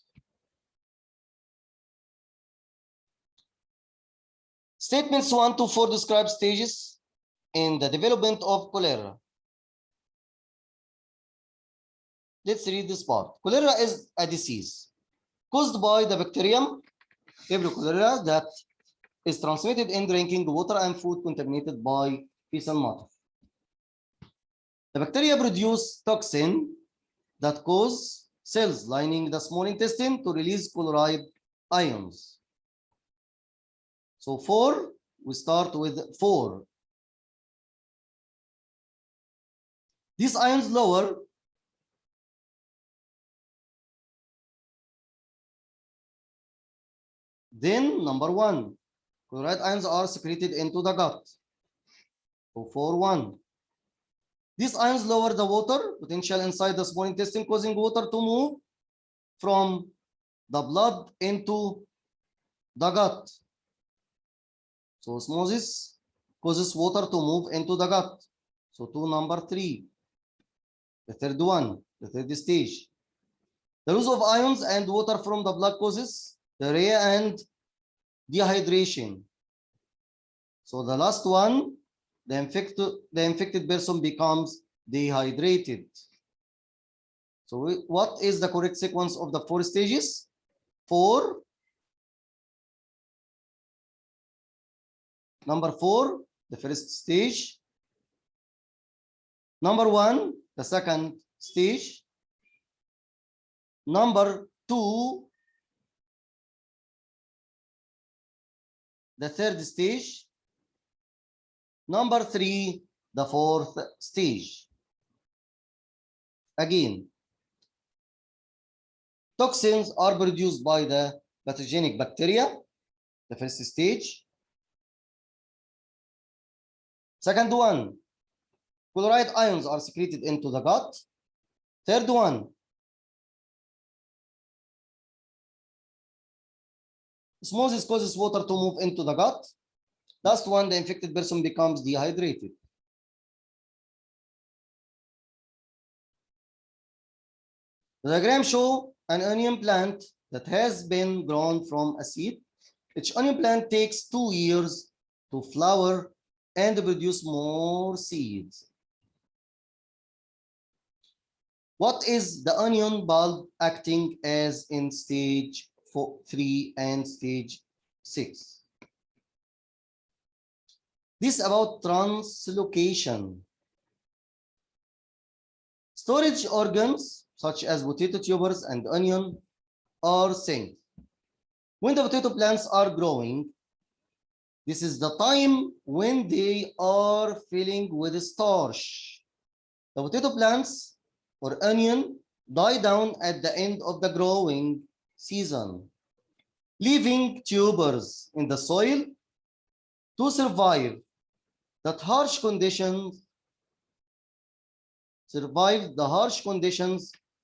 [SPEAKER 1] Statements 1 to 4 describe stages in the development of cholera. Let's read this part. Cholera is a disease caused by the bacterium Vibrio cholera that is transmitted in drinking water and food contaminated by fecal matter. The bacteria produce toxin that cause cells lining the small intestine to release chloride ions. So 4, we start with 4. These ions lower then number 1. Chloride ions are secreted into the gut. So 4-1. These ions lower the water potential inside the small intestine, causing water to move from the blood into the gut. So osmosis causes water to move into the gut. So to number 3. The third one, the third stage. The loss of ions and water from the blood causes diarrhea and dehydration. So the last one, the infected person becomes dehydrated. So what is the correct sequence of the 4 stages? 4. Number 4, the first stage. Number 1, the second stage. Number 2, the third stage. Number 3, the fourth stage. Again, toxins are produced by the pathogenic bacteria, the first stage. Second one, chloride ions are secreted into the gut. Third one, osmosis causes water to move into the gut. Last one, the infected person becomes dehydrated. The diagram shows an onion plant that has been grown from a seed. Each onion plant takes 2 years to flower and produce more seeds. What is the onion bulb acting as in stage 3 and stage 6? This is about translocation. Storage organs such as potato tubers and onion are synced. When the potato plants are growing, this is the time when they are filling with starch. The potato plants or onion die down at the end of the growing season, leaving tubers in the soil to survive the harsh conditions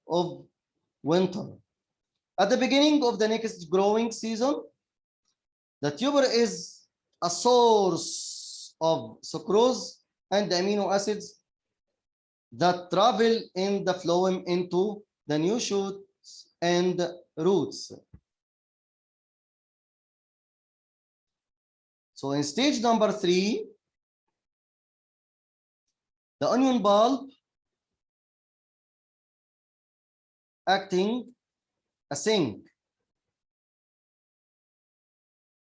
[SPEAKER 1] of winter. At the beginning of the next growing season, the tuber is a source of sucrose and amino acids that travel in the phloem into the new shoots and roots. So in stage number 3, the onion bulb acting a sink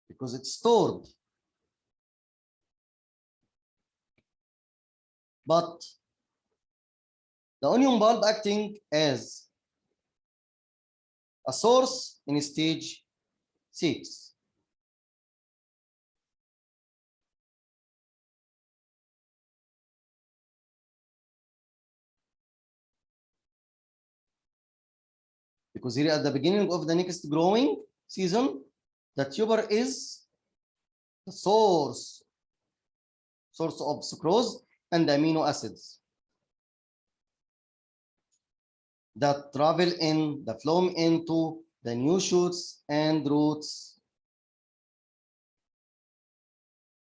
[SPEAKER 1] because it's stored. But the onion bulb acting as a source in stage 6. Because here at the beginning of the next growing season, the tuber is the source of sucrose and amino acids that travel in the phloem into the new shoots and roots.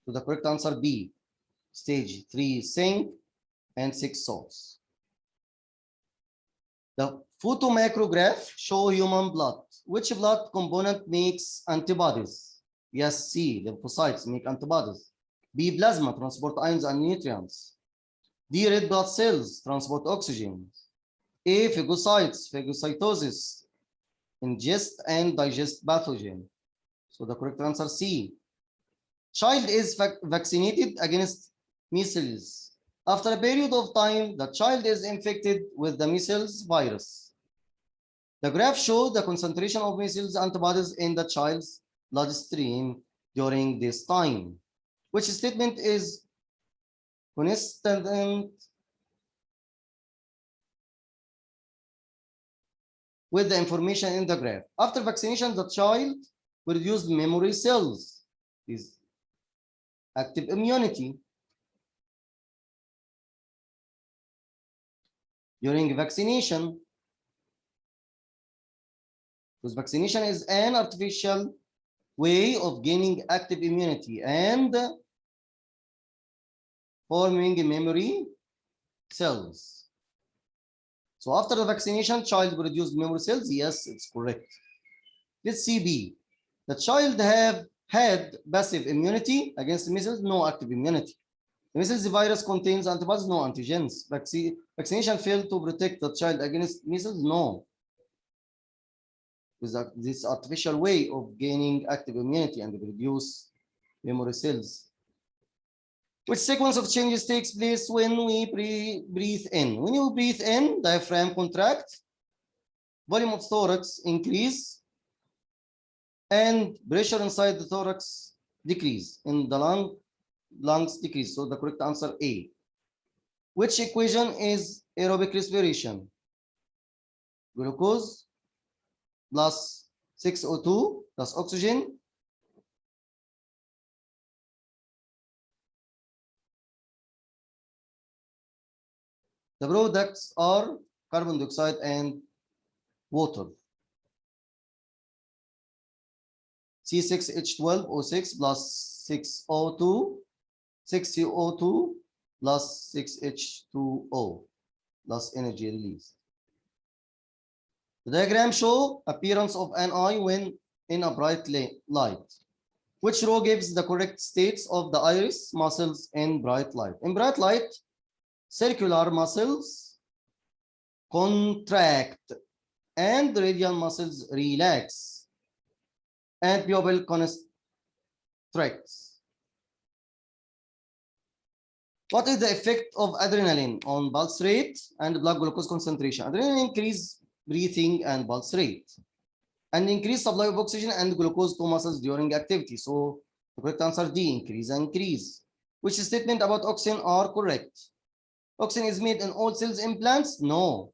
[SPEAKER 1] So the correct answer B, stage 3 sink and 6 source. The photomicrograph show human blood. Which blood component makes antibodies? Yes, C, lymphocytes make antibodies. B, plasma, transport ions and nutrients. D, red blood cells, transport oxygen. A, phagocytes, phagocytosis, ingest and digest pathogen. So the correct answer C. Child is vaccinated against measles. After a period of time, the child is infected with the measles virus. The graph shows the concentration of measles antibodies in the child's bloodstream during this time. Which statement is consistent with the information in the graph? After vaccination, the child produces memory cells, is active immunity. During vaccination, because vaccination is an artificial way of gaining active immunity and forming memory cells. So after the vaccination, child produced memory cells. Yes, it's correct. Let's see B. The child have had passive immunity against measles, no active immunity. The measles virus contains antibodies, no antigens. Vaccination failed to protect the child against measles, no. With this artificial way of gaining active immunity and produce memory cells. Which sequence of changes takes place when we breathe in? When you breathe in, diaphragm contract, volume of thorax increase, and pressure inside the thorax decrease, in the lungs decrease. So the correct answer A. Which equation is aerobic respiration? Glucose plus 6O2 plus oxygen the products are carbon dioxide and water. C6H12O6 plus 6O2, 6CO2 plus 6H2O plus energy release. The diagram show appearance of an eye when in a bright light. Which row gives the correct states of the iris muscles in bright light? In bright light, circular muscles contract and radial muscles relax and pupil constricts. What is the effect of adrenaline on pulse rate and blood glucose concentration? Adrenaline increase breathing and pulse rate and increase supply of oxygen and glucose to muscles during activity. So the correct answer D, increase and increase. Which statement about oxygen are correct? Oxygen is made in all cells in plants? No.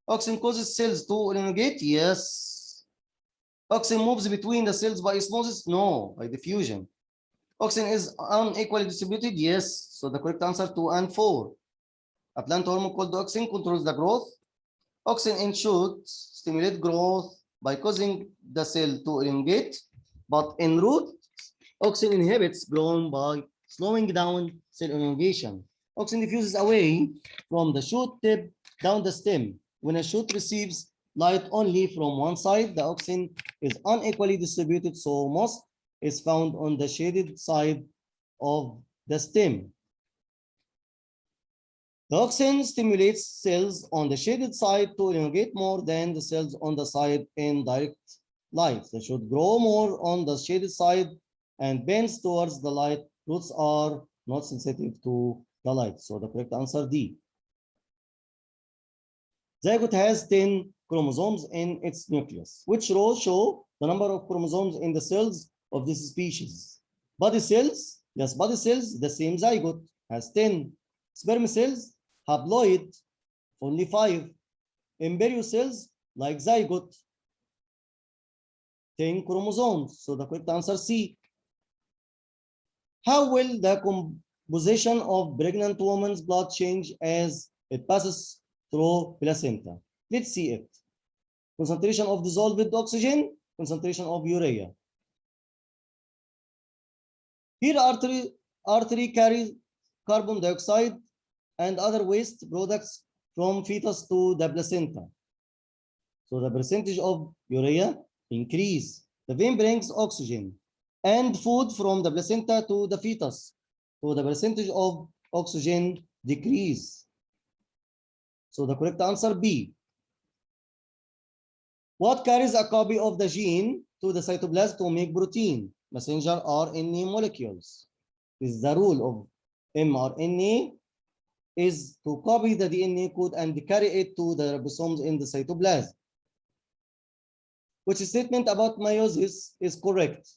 [SPEAKER 1] Oxygen causes cells to elongate? Yes. Oxygen moves between the cells by osmosis? No, by diffusion. Oxygen is unequally distributed? Yes. So the correct answer 2 and 4. A plant hormone called auxin controls the growth. Auxin in shoots stimulate growth by causing the cell to elongate, but en route, auxin inhibits growth by slowing down cell elongation. Auxin diffuses away from the shoot tip down the stem. When a shoot receives light only from one side, the auxin is unequally distributed, so most is found on the shaded side of the stem. The auxin stimulates cells on the shaded side to elongate more than the cells on the side in direct light. They should grow more on the shaded side and bends towards the light. Roots are not sensitive to the light. So the correct answer D. Zygote has 10 chromosomes in its nucleus. Which rows show the number of chromosomes in the cells of this species? Body cells, yes, body cells, the same zygote has 10. Sperm cells, haploid, only 5. Embryo cells, like zygote, 10 chromosomes. So the correct answer C. How will the composition of pregnant woman's blood change as it passes through placenta? Let's see it. Concentration of dissolved oxygen, concentration of urea. Here artery carries carbon dioxide and other waste products from fetus to the placenta. So the percentage of urea increase. The vein brings oxygen and food from the placenta to the fetus. So the percentage of oxygen decrease. So the correct answer B. What carries a copy of the gene to the cytoplasm to make protein? Messenger RNA molecules. This is the rule of mRNA, is to copy the DNA code and carry it to the ribosomes in the cytoplasm. Which statement about meiosis is correct?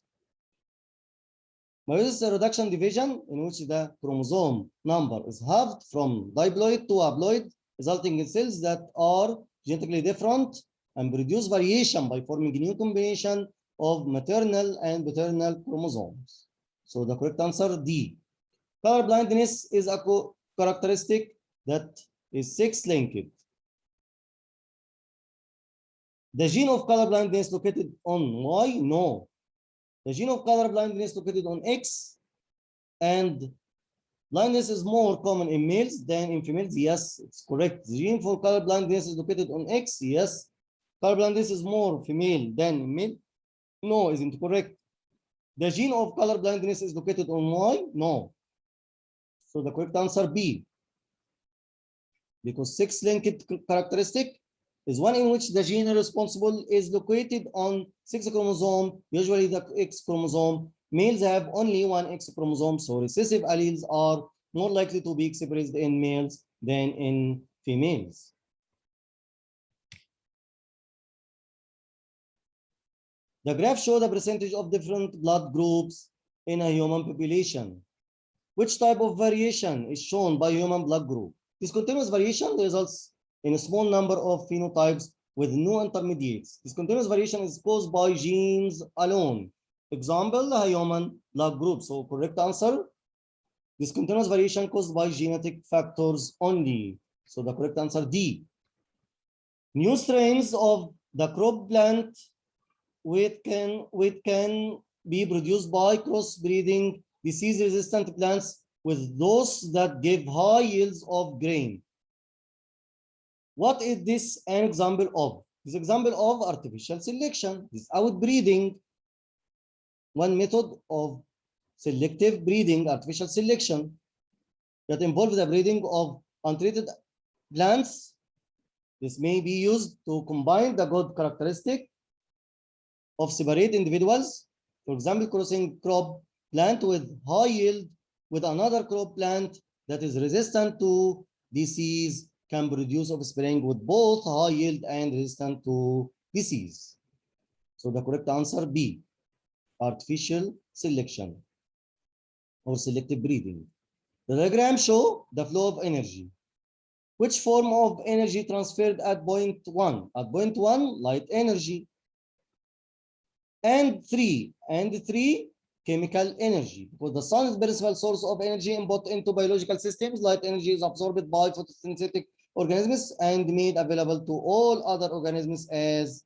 [SPEAKER 1] Meiosis is a reduction division in which the chromosome number is halved from diploid to haploid, resulting in cells that are genetically different and produce variation by forming new combination of maternal and paternal chromosomes. So the correct answer D. Color blindness is a characteristic that is sex-linked. The gene of color blindness located on Y? No. The gene of color blindness located on X, and blindness is more common in males than in females. Yes, it's correct. The gene for color blindness is located on X. Yes. Color blindness is more female than male. No, isn't correct. The gene of color blindness is located on Y? No. So the correct answer B. Because sex-linked characteristic is one in which the gene responsible is located on 6 chromosome, usually the X chromosome. Males have only one X chromosome, so recessive alleles are more likely to be expressed in males than in females. The graph shows the percentage of different blood groups in a human population. Which type of variation is shown by human blood group? This continuous variation results in a small number of phenotypes with no intermediates. This continuous variation is caused by genes alone. Example, the human blood group. So correct answer, this continuous variation caused by genetic factors only. So the correct answer D. New strains of the crop plant which can be produced by crossbreeding disease-resistant plants with those that give high yields of grain. What is this an example of? This example of artificial selection. This outbreeding, one method of selective breeding, artificial selection, that involves the breeding of untreated plants. This may be used to combine the good characteristic of separate individuals. For example, crossing crop plant with high yield with another crop plant that is resistant to disease can produce offspring with both high yield and resistant to disease. So the correct answer B, artificial selection or selective breeding. The diagram show the flow of energy. Which form of energy transferred at point 1? At point 1, light energy. And 3, chemical energy. Because the sun is the principal source of energy input into biological systems, light energy is absorbed by photosynthetic organisms and made available to all other organisms as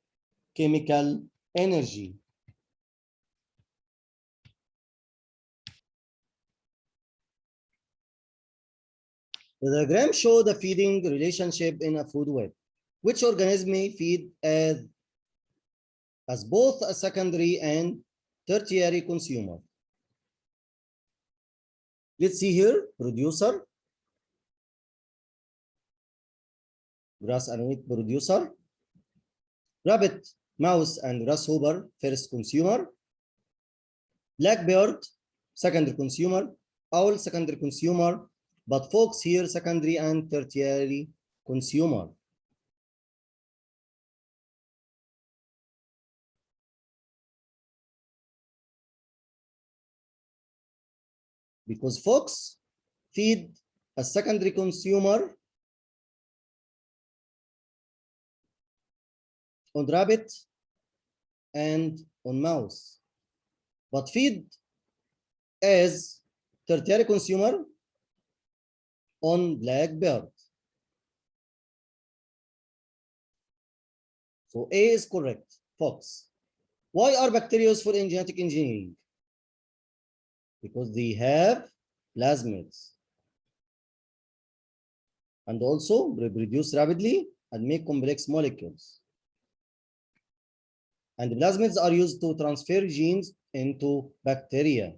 [SPEAKER 1] chemical energy. The diagram shows the feeding relationship in a food web. Which organism may feed as both a secondary and tertiary consumer? Let's see here, producer, grass and wheat producer, rabbit, mouse, and grasshopper, first consumer, blackbird, secondary consumer, owl, secondary consumer, but fox here, secondary and tertiary consumer. Because fox feed a secondary consumer on rabbit and on mouse, but feed as tertiary consumer on blackbird. So A is correct, fox. Why are bacteria useful in genetic engineering? Because they have plasmids and also reproduce rapidly and make complex molecules. And the plasmids are used to transfer genes into bacteria.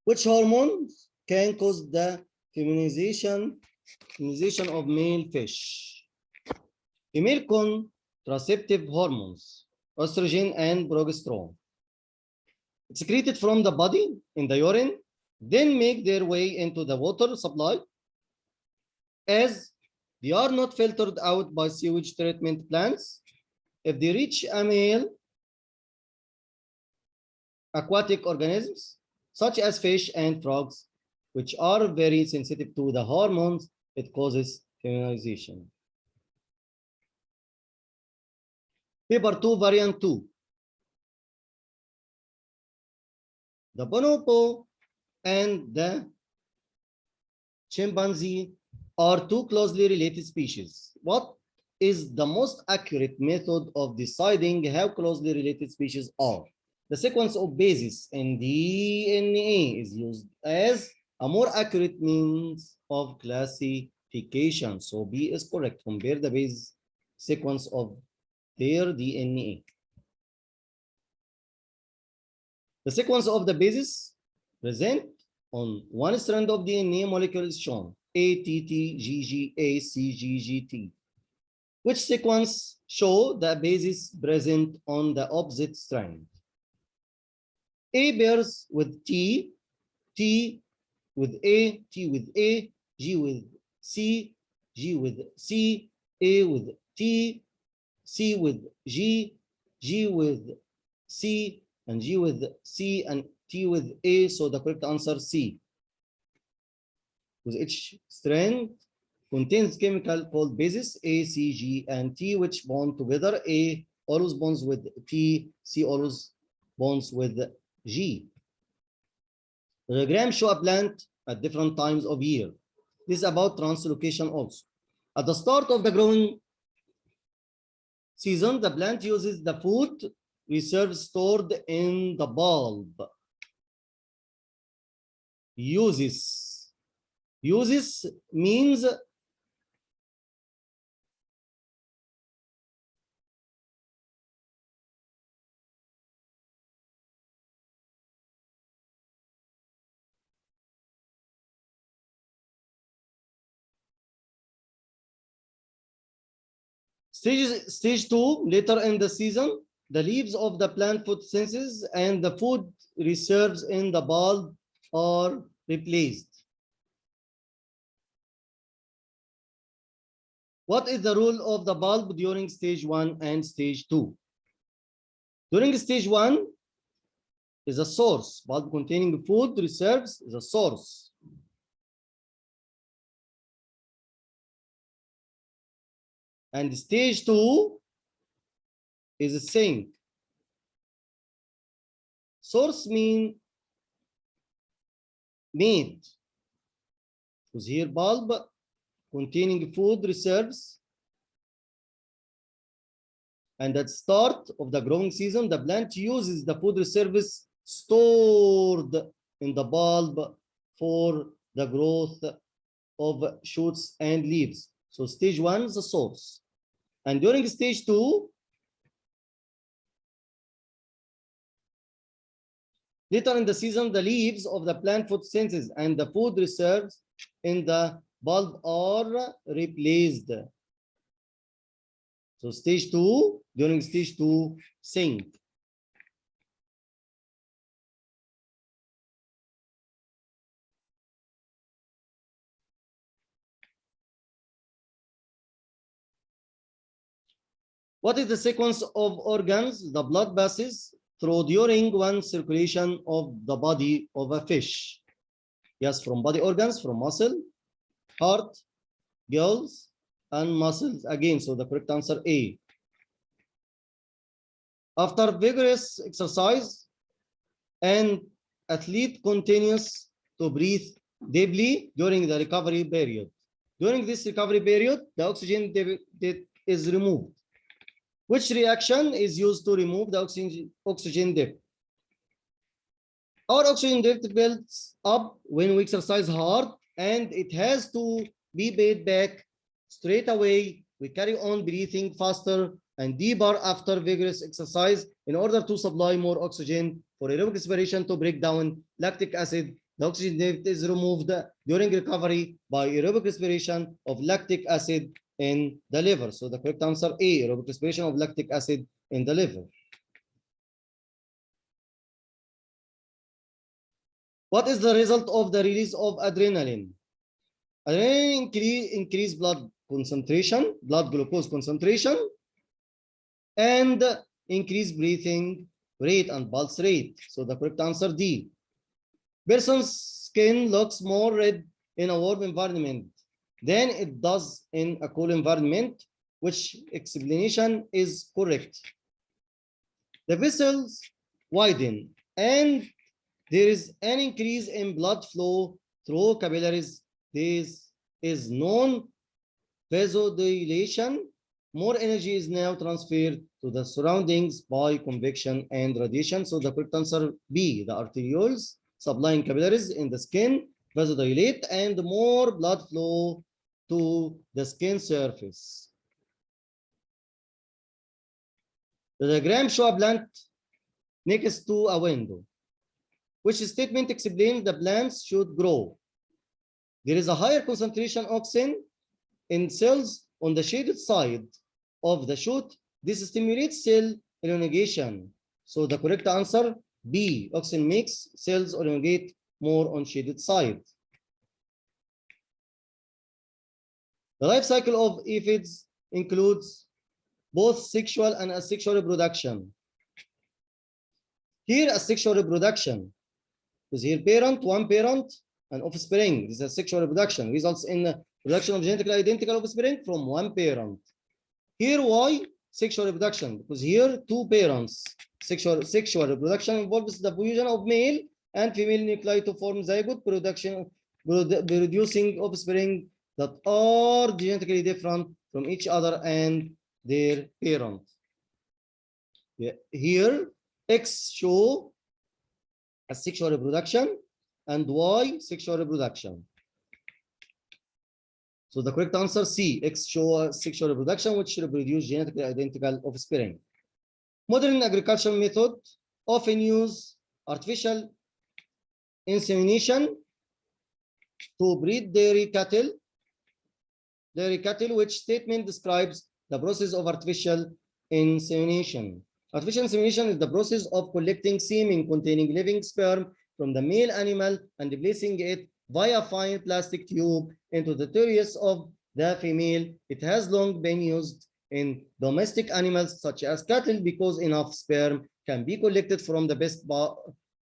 [SPEAKER 1] Which hormones can cause the feminization of male fish? Female contraceptive hormones, estrogen and progesterone, secreted from the body in the urine, then make their way into the water supply as they are not filtered out by sewage treatment plants. If they reach a male aquatic organisms, such as fish and frogs, which are very sensitive to the hormones, it causes feminization. Paper 2, variant 2. The bonobo and the chimpanzee are two closely related species. What is the most accurate method of deciding how closely related species are? The sequence of bases in DNA is used as a more accurate means of classification. So B is correct. Compare the base sequence of their DNA. The sequence of the bases present on one strand of DNA molecule is shown. ATTGGACGGT. Which sequence show the bases present on the opposite strand? A pairs with T, T with A, T with A, G with C, G with C, A with T, C with G, G with C, and G with C, and T with A. So the correct answer C. With each strand contains chemical called bases A, C, G, and T, which bond together. A always bonds with T, C always bonds with G. The diagram show a plant at different times of year. This is about translocation also. At the start of the growing season, the plant uses the food reserve stored in the bulb. Uses means Stage 2, later in the season, the leaves of the plant photosynthesis and the food reserves in the bulb are replaced. What is the role of the bulb during stage 1 and stage 2? During stage 1 is a source. Bulb containing food reserves is a source. And stage 2 is a sink. Source mean made. Because here bulb containing food reserves. And at start of the growing season, the plant uses the food reserves stored in the bulb for the growth of shoots and leaves. So stage 1 is the source. And during stage 2, later in the season, the leaves of the plant photosynthesis and the food reserves in the bulb are replaced. So stage 2, during stage 2, sink. What is the sequence of organs the blood passes through during one circulation of the body of a fish? Yes, from body organs, from muscle, heart, gills, and muscles again. So the correct answer A. After vigorous exercise, an athlete continues to breathe deeply during the recovery period. During this recovery period, the oxygen is removed. Which reaction is used to remove the oxygen depth? Our oxygen depth builds up when we exercise hard, and it has to be paid back straight away. We carry on breathing faster and deeper after vigorous exercise in order to supply more oxygen for aerobic respiration to break down lactic acid. The oxygen depth is removed during recovery by aerobic respiration of lactic acid in the liver. So the correct answer A, aerobic respiration of lactic acid in the liver. What is the result of the release of adrenaline? Adrenaline increase blood concentration, blood glucose concentration, and increase breathing rate and pulse rate. So the correct answer D. Person's skin looks more red in a warm environment than it does in a cool environment, which explanation is correct. The vessels widen and there is an increase in blood flow through capillaries. This is known vasodilation. More energy is now transferred to the surroundings by convection and radiation. So the correct answer B, the arterioles supplying capillaries in the skin vasodilate and more blood flow to the skin surface. The diagram shows a plant next to a window. Which statement explains the plants should grow? There is a higher concentration of oxygen in cells on the shaded side of the shoot. This stimulates cell elongation. So the correct answer B, oxygen makes cells elongate more on shaded side. The life cycle of aphids includes both sexual and asexual reproduction. Here, asexual reproduction is here parent, one parent, and offspring. This is sexual reproduction, results in the production of genetically identical offspring from one parent. Here, why sexual reproduction? Because here, two parents. Sexual reproduction involves the fusion of male and female nuclei to form zygote producing offspring that are genetically different from each other and their parent. Here, X show asexual reproduction and Y sexual reproduction. So the correct answer C, X show sexual reproduction which reproduce genetically identical offspring. Modern agricultural method often use artificial insemination to breed dairy cattle. Which statement describes the process of artificial insemination. Artificial insemination is the process of collecting semen containing living sperm from the male animal and placing it via fine plastic tube into the uterus of the female. It has long been used in domestic animals such as cattle because enough sperm can be collected from the best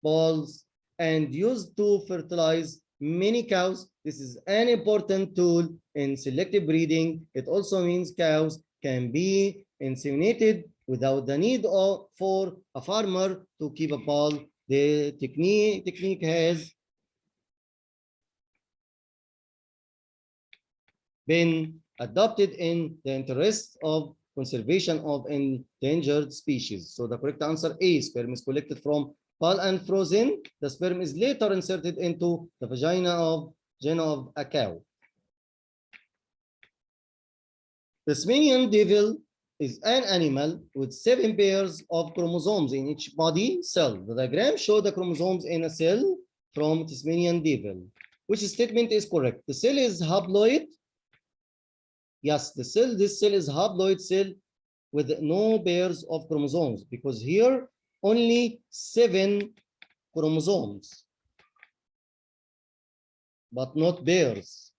[SPEAKER 1] balls and used to fertilize many cows. This is an important tool in selective breeding. It also means cows can be inseminated without the need for a farmer to keep a bull. The technique has been adopted in the interest of conservation of endangered species. So the correct answer A, sperm is collected from bull and frozen. The sperm is later inserted into the vagina of a cow. The Tasmanian devil is an animal with 7 pairs of chromosomes in each body cell. The diagram shows the chromosomes in a cell from Tasmanian devil. Which statement is correct? The cell is haploid. Yes, this cell is haploid cell with no pairs of chromosomes because here only 7 chromosomes, but not pairs.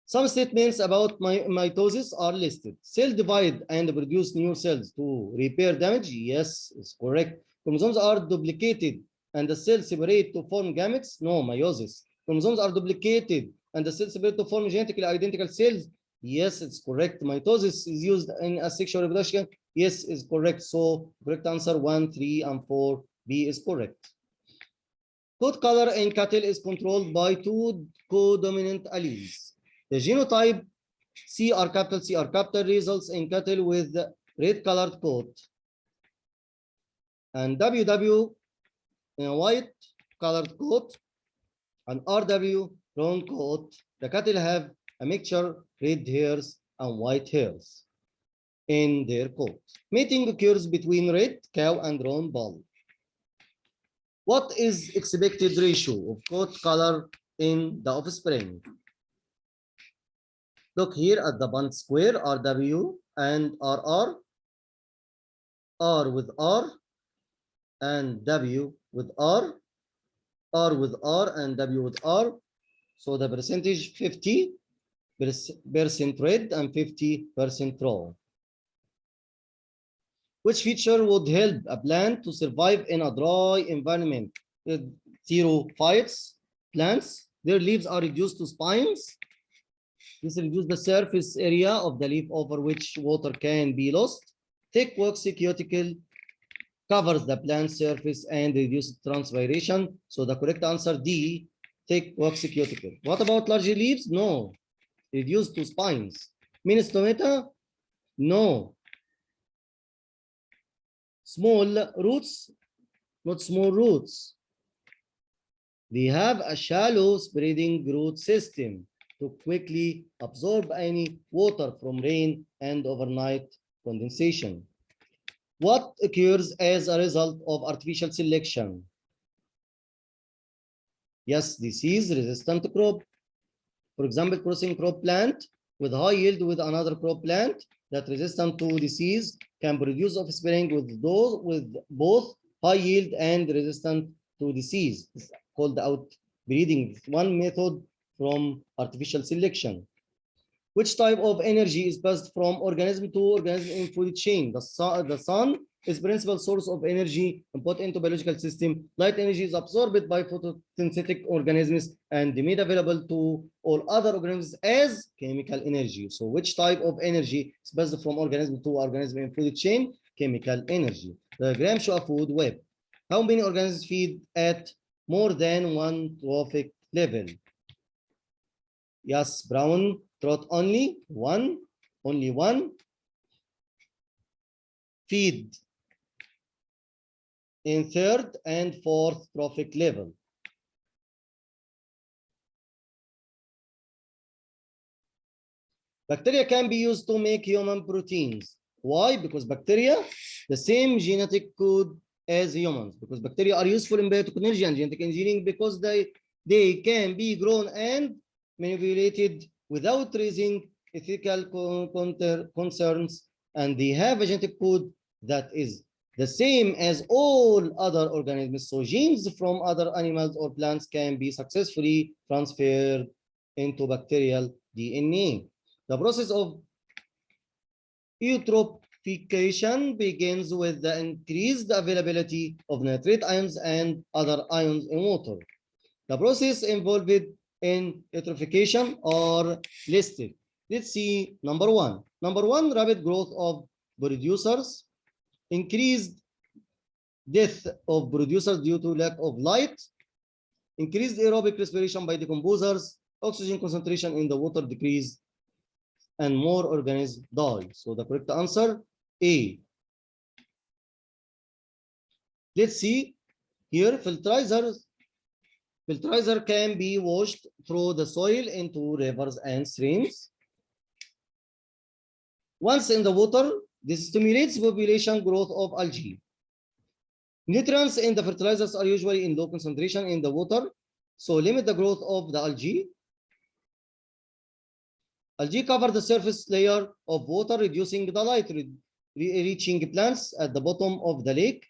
[SPEAKER 1] Some statements about mitosis are listed. Cell divide and produce new cells to repair damage. Yes, is correct. Chromosomes are duplicated and the cells separate to form gametes. No, meiosis. Chromosomes are duplicated and the cells separate to form genetically identical cells. Yes, it's correct. Mitosis is used in asexual reproduction. Yes, is correct. So correct answer 1, 3, and 4. B is correct. Coat color in cattle is controlled by 2 codominant alleles. The genotype CR capital results in cattle with red colored coat and WW white colored coat and RW brown coat. The cattle have a mixture red hairs and white hairs in their coat. Mating occurs between red cow and brown bull. What is expected ratio of coat color in the offspring? Look here at the Punnett square, RW and RR, R with R and W with R, R with R and W with R. So the percentage 50% red and 50% raw. Which feature would help a plant to survive in a dry environment? Xerophytes plants, their leaves are reduced to spines. This reduces the surface area of the leaf over which water can be lost. Thick waxy cuticle covers the plant surface and reduces transpiration. So the correct answer D, thick waxy cuticle. What about large leaves? No, reduced to spines. Mini stomata? No. Small roots? Not small roots. They have a shallow spreading root system to quickly absorb any water from rain and overnight condensation. What occurs as a result of artificial selection? Yes, disease-resistant crop. For example, crossing crop plant with high yield with another crop plant that resistant to disease can produce offspring with both high yield and resistant to disease. It's called outbreeding. One method from artificial selection. Which type of energy is passed from organism to organism in food chain? The sun is principal source of energy input into biological system. Light energy is absorbed by photosynthetic organisms and made available to all other organisms as chemical energy. So which type of energy is passed from organism to organism in food chain? Chemical energy. The diagram shows a food web. How many organisms feed at more than one trophic level? Yes, brown trout only one. Feed in 3rd and 4th trophic level. Bacteria can be used to make human proteins. Why? Because bacteria, the same genetic code as humans. Because bacteria are useful in biotechnology and genetic engineering because they can be grown and manipulated without raising ethical concerns, and they have a genetic code that is the same as all other organisms. So genes from other animals or plants can be successfully transferred into bacterial DNA. The process of eutrophication begins with the increased availability of nitrate ions and other ions in water. The process involved in eutrophication are listed. Let's see number one. Number one, rapid growth of producers, increased death of producers due to lack of light, increased aerobic respiration by decomposers, oxygen concentration in the water decrease, and more organisms die. So the correct answer, A. Let's see here, filterizer can be washed through the soil into rivers and streams. Once in the water, this stimulates population growth of algae. Nutrients in the fertilizers are usually in low concentration in the water, so limit the growth of the algae. Algae cover the surface layer of water, reducing the light reaching plants at the bottom of the lake.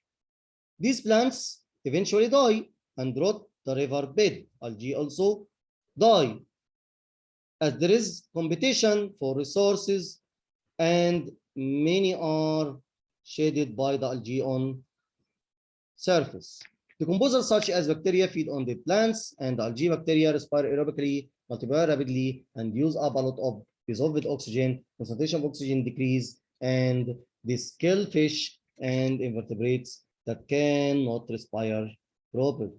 [SPEAKER 1] These plants eventually die and rot the river bed. Algae also die as there is competition for resources and many are shaded by the algae on surface. Decomposers such as bacteria feed on the plants, and algae bacteria respire aerobically, multiply rapidly, and use up a lot of dissolved oxygen. Concentration of oxygen decrease, and these kill fish and invertebrates that cannot respire properly.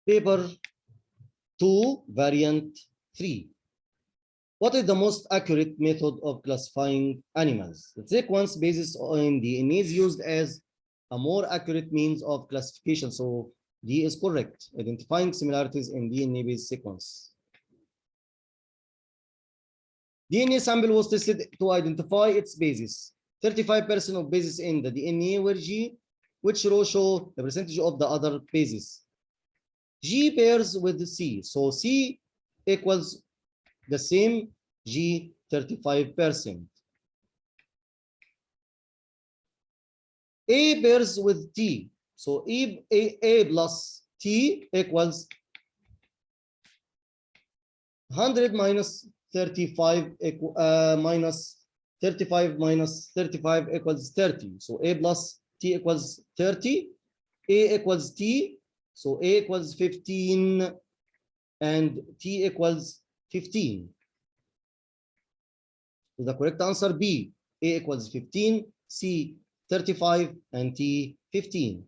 [SPEAKER 1] Paper 2, variant 3. What is the most accurate method of classifying animals? The sequence basis on DNA is used as a more accurate means of classification. So D is correct. Identifying similarities in DNA-based sequence. DNA sample was tested to identify its bases. 35% of bases in the DNA were G, which row show the percentage of the other bases. G pairs with C, so C equals the same G 35%. A pairs with T, so A plus T equals 100 minus 35 minus 35 minus 35 equals 30. So A plus T equals 30. A equals T, so A equals 15 and T equals 15. So the correct answer B, A equals 15, C 35, and T 15.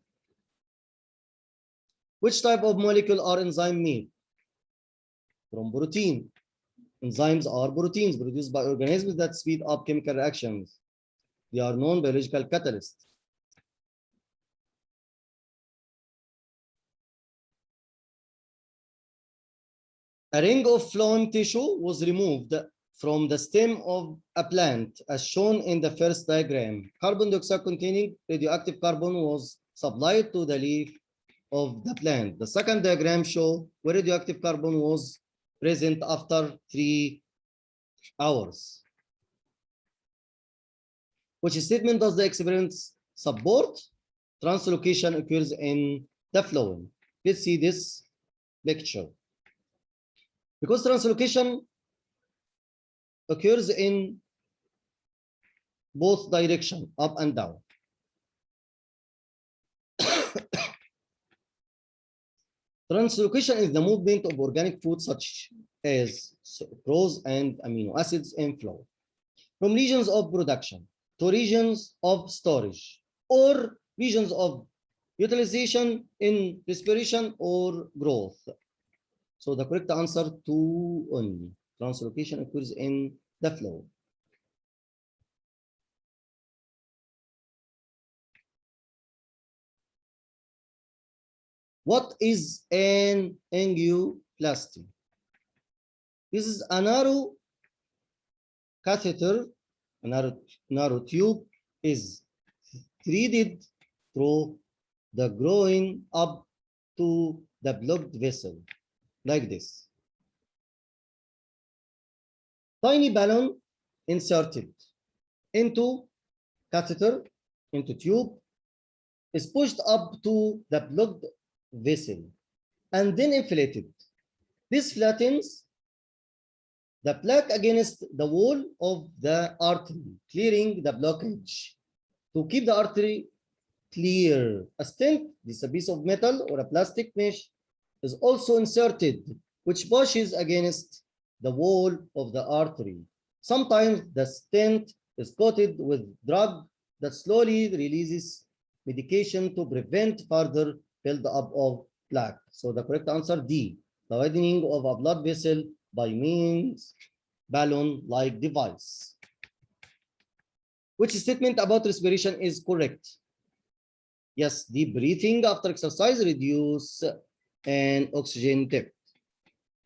[SPEAKER 1] Which type of molecule are enzyme made? From protein. Enzymes are proteins produced by organisms that speed up chemical reactions. They are non-biological catalysts. A ring of phloem tissue was removed from the stem of a plant, as shown in the first diagram. Carbon dioxide containing radioactive carbon was supplied to the leaf of the plant. The second diagram shows where radioactive carbon was present after 3 hours. Which statement does the experiment support? Translocation occurs in the phloem. Let's see this picture. Because translocation occurs in both directions, up and down. Translocation is the movement of organic food such as sucrose and amino acids in phloem from regions of production to regions of storage or regions of utilization in respiration or growth. So the correct answer 2 only. Translocation occurs in the phloem. What is an angioplasty? This is a narrow catheter, a narrow tube is threaded through the growing up to the blood vessel, like this. Tiny balloon inserted into catheter, into tube, is pushed up to the blood vessel and then inflated. This flattens the plaque against the wall of the artery, clearing the blockage. To keep the artery clear, a stent, this is a piece of metal or a plastic mesh, is also inserted, which pushes against the wall of the artery. Sometimes the stent is coated with drug that slowly releases medication to prevent further build-up of plaque. So the correct answer D, the widening of a blood vessel by means balloon-like device. Which statement about respiration is correct? Yes, deep breathing after exercise reduce and oxygen depth.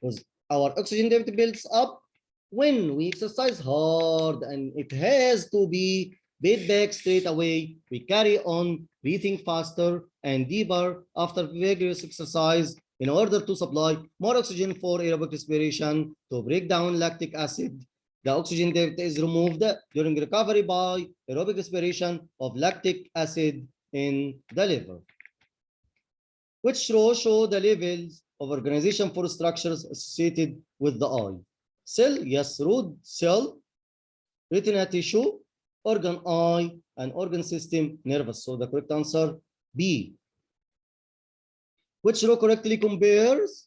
[SPEAKER 1] Because our oxygen depth builds up when we exercise hard, and it has to be paid back straight away. We carry on breathing faster and deeper after vigorous exercise in order to supply more oxygen for aerobic respiration to break down lactic acid. The oxygen depth is removed during recovery by aerobic respiration of lactic acid in the liver. Which row show the levels of organization for structures associated with the eye? Cell, yes, root cell, retina tissue, organ eye, and organ system nervous. So the correct answer B. Which row correctly compares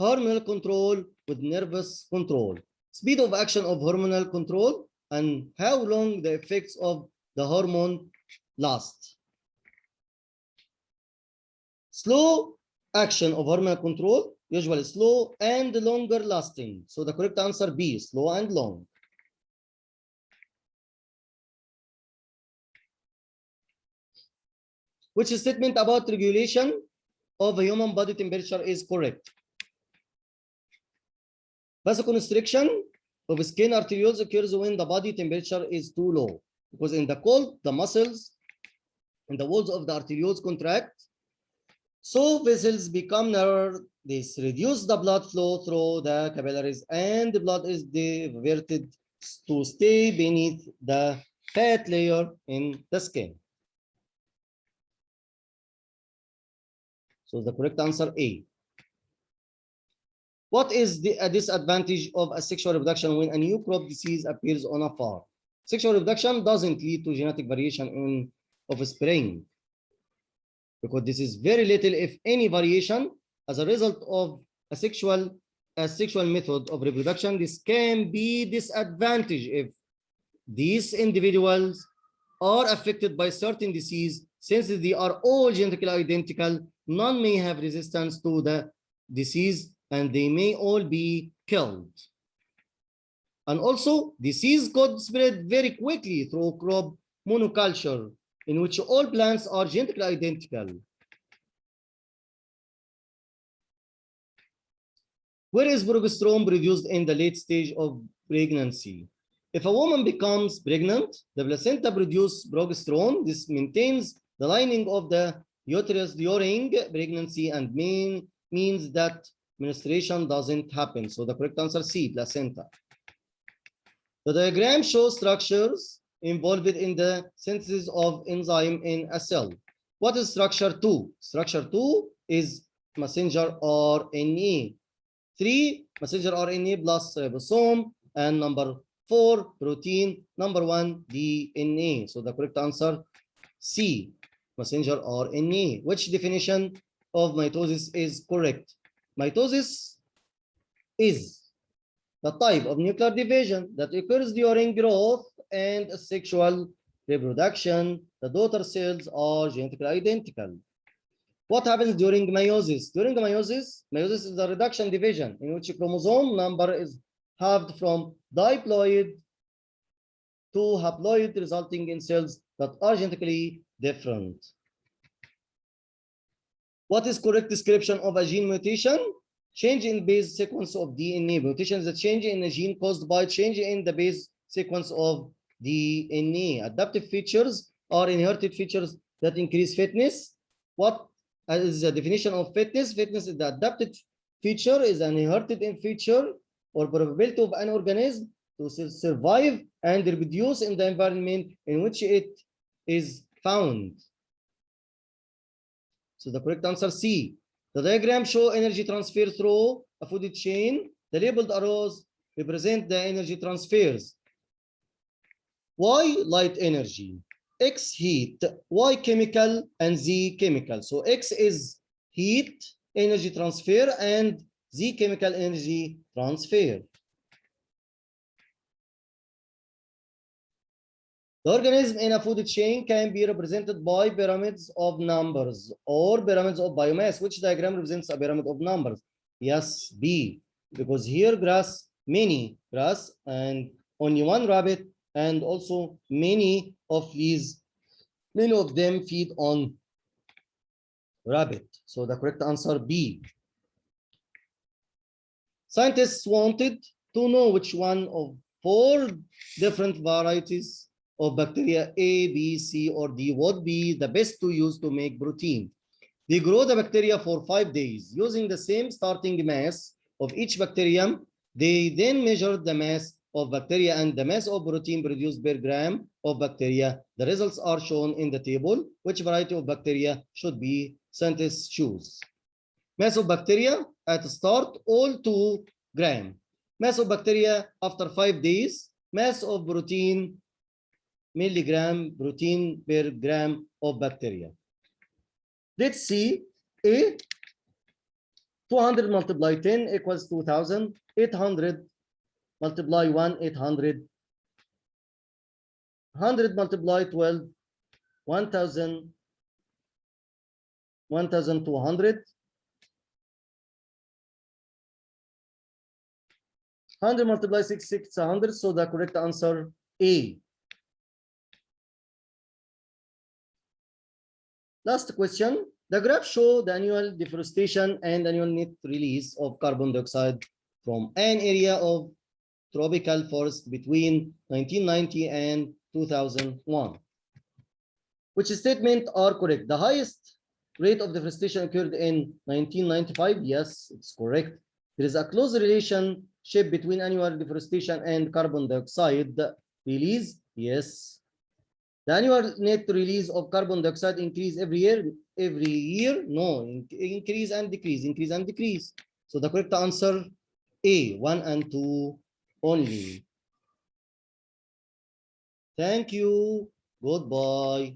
[SPEAKER 1] hormonal control with nervous control? Speed of action of hormonal control and how long the effects of the hormone last. Slow action of hormonal control, usually slow and longer lasting. So the correct answer B, slow and long. Which statement about regulation of a human body temperature is correct? Vasoconstriction of skin arterioles occurs when the body temperature is too low, because in the cold, the muscles and the walls of the arterioles contract, so vessels become narrower. This reduces the blood flow through the capillaries, and the blood is diverted to stay beneath the fat layer in the skin. So the correct answer A. What is the disadvantage of asexual reproduction when a new crop disease appears on a farm? Sexual reproduction doesn't lead to genetic variation in offspring, because this is very little, if any, variation as a result of a sexual method of reproduction. This can be disadvantage if these individuals are affected by certain disease. Since they are all genetically identical, none may have resistance to the disease, and they may all be killed. And also, disease could spread very quickly through crop monoculture, in which all plants are genetically identical. Where is progesterone produced in the late stage of pregnancy? If a woman becomes pregnant, the placenta produces progesterone. This maintains the lining of the uterus during pregnancy and means that menstruation doesn't happen. So the correct answer C, placenta. The diagram shows structures involved in the synthesis of enzyme in a cell. What is structure 2? Structure 2 is messenger RNA. 3, messenger RNA plus ribosome, and number 4, protein. Number 1, DNA. So the correct answer C, messenger RNA. Which definition of mitosis is correct? Mitosis is the type of nuclear division that occurs during growth and sexual reproduction. The daughter cells are genetically identical. What happens during meiosis? During meiosis is the reduction division in which chromosome number is halved from diploid to haploid, resulting in cells that are genetically different. What is correct description of a gene mutation? Change in base sequence of DNA. Mutation is a change in a gene caused by change in the base sequence of DNA. Adaptive features are inherited features that increase fitness. What is the definition of fitness? Fitness is the adapted feature, is an inherited feature or probability of an organism to survive and reproduce in the environment in which it is found. So the correct answer C. The diagram show energy transfer through a food chain. The labeled arrows represent the energy transfers. Y light energy, X heat, Y chemical, and Z chemical. So X is heat energy transfer and Z chemical energy transfer. The organism in a food chain can be represented by pyramids of numbers or pyramids of biomass. Which diagram represents a pyramid of numbers? Yes, B, because here grass, many grass, and only one rabbit, and also many of these, many of them feed on rabbit. So the correct answer B. Scientists wanted to know which one of 4 different varieties of bacteria A, B, C, or D would be the best to use to make protein. They grow the bacteria for 5 days using the same starting mass of each bacterium. They then measured the mass of bacteria and the mass of protein produced per gram of bacteria. The results are shown in the table. Which variety of bacteria should be scientists choose? Mass of bacteria at start, all 2 gram. Mass of bacteria after 5 days. Mass of protein, milligram protein per gram of bacteria. Let's see. A, 200 multiply 10 equals 2000. 800 multiply 1, 800. 100 multiply 12, 1000. 1200. 100 multiply 6, 600. So the correct answer A. Last question. The graph show the annual deforestation and annual net release of carbon dioxide from an area of tropical forest between 1990 and 2001. Which statement are correct? The highest rate of deforestation occurred in 1995. Yes, it's correct. There is a close relationship between annual deforestation and carbon dioxide release. Yes. The annual net release of carbon dioxide increase every year. Every year? No, increase and decrease, increase and decrease. So the correct answer A, 1 and 2 only. Thank you. Goodbye.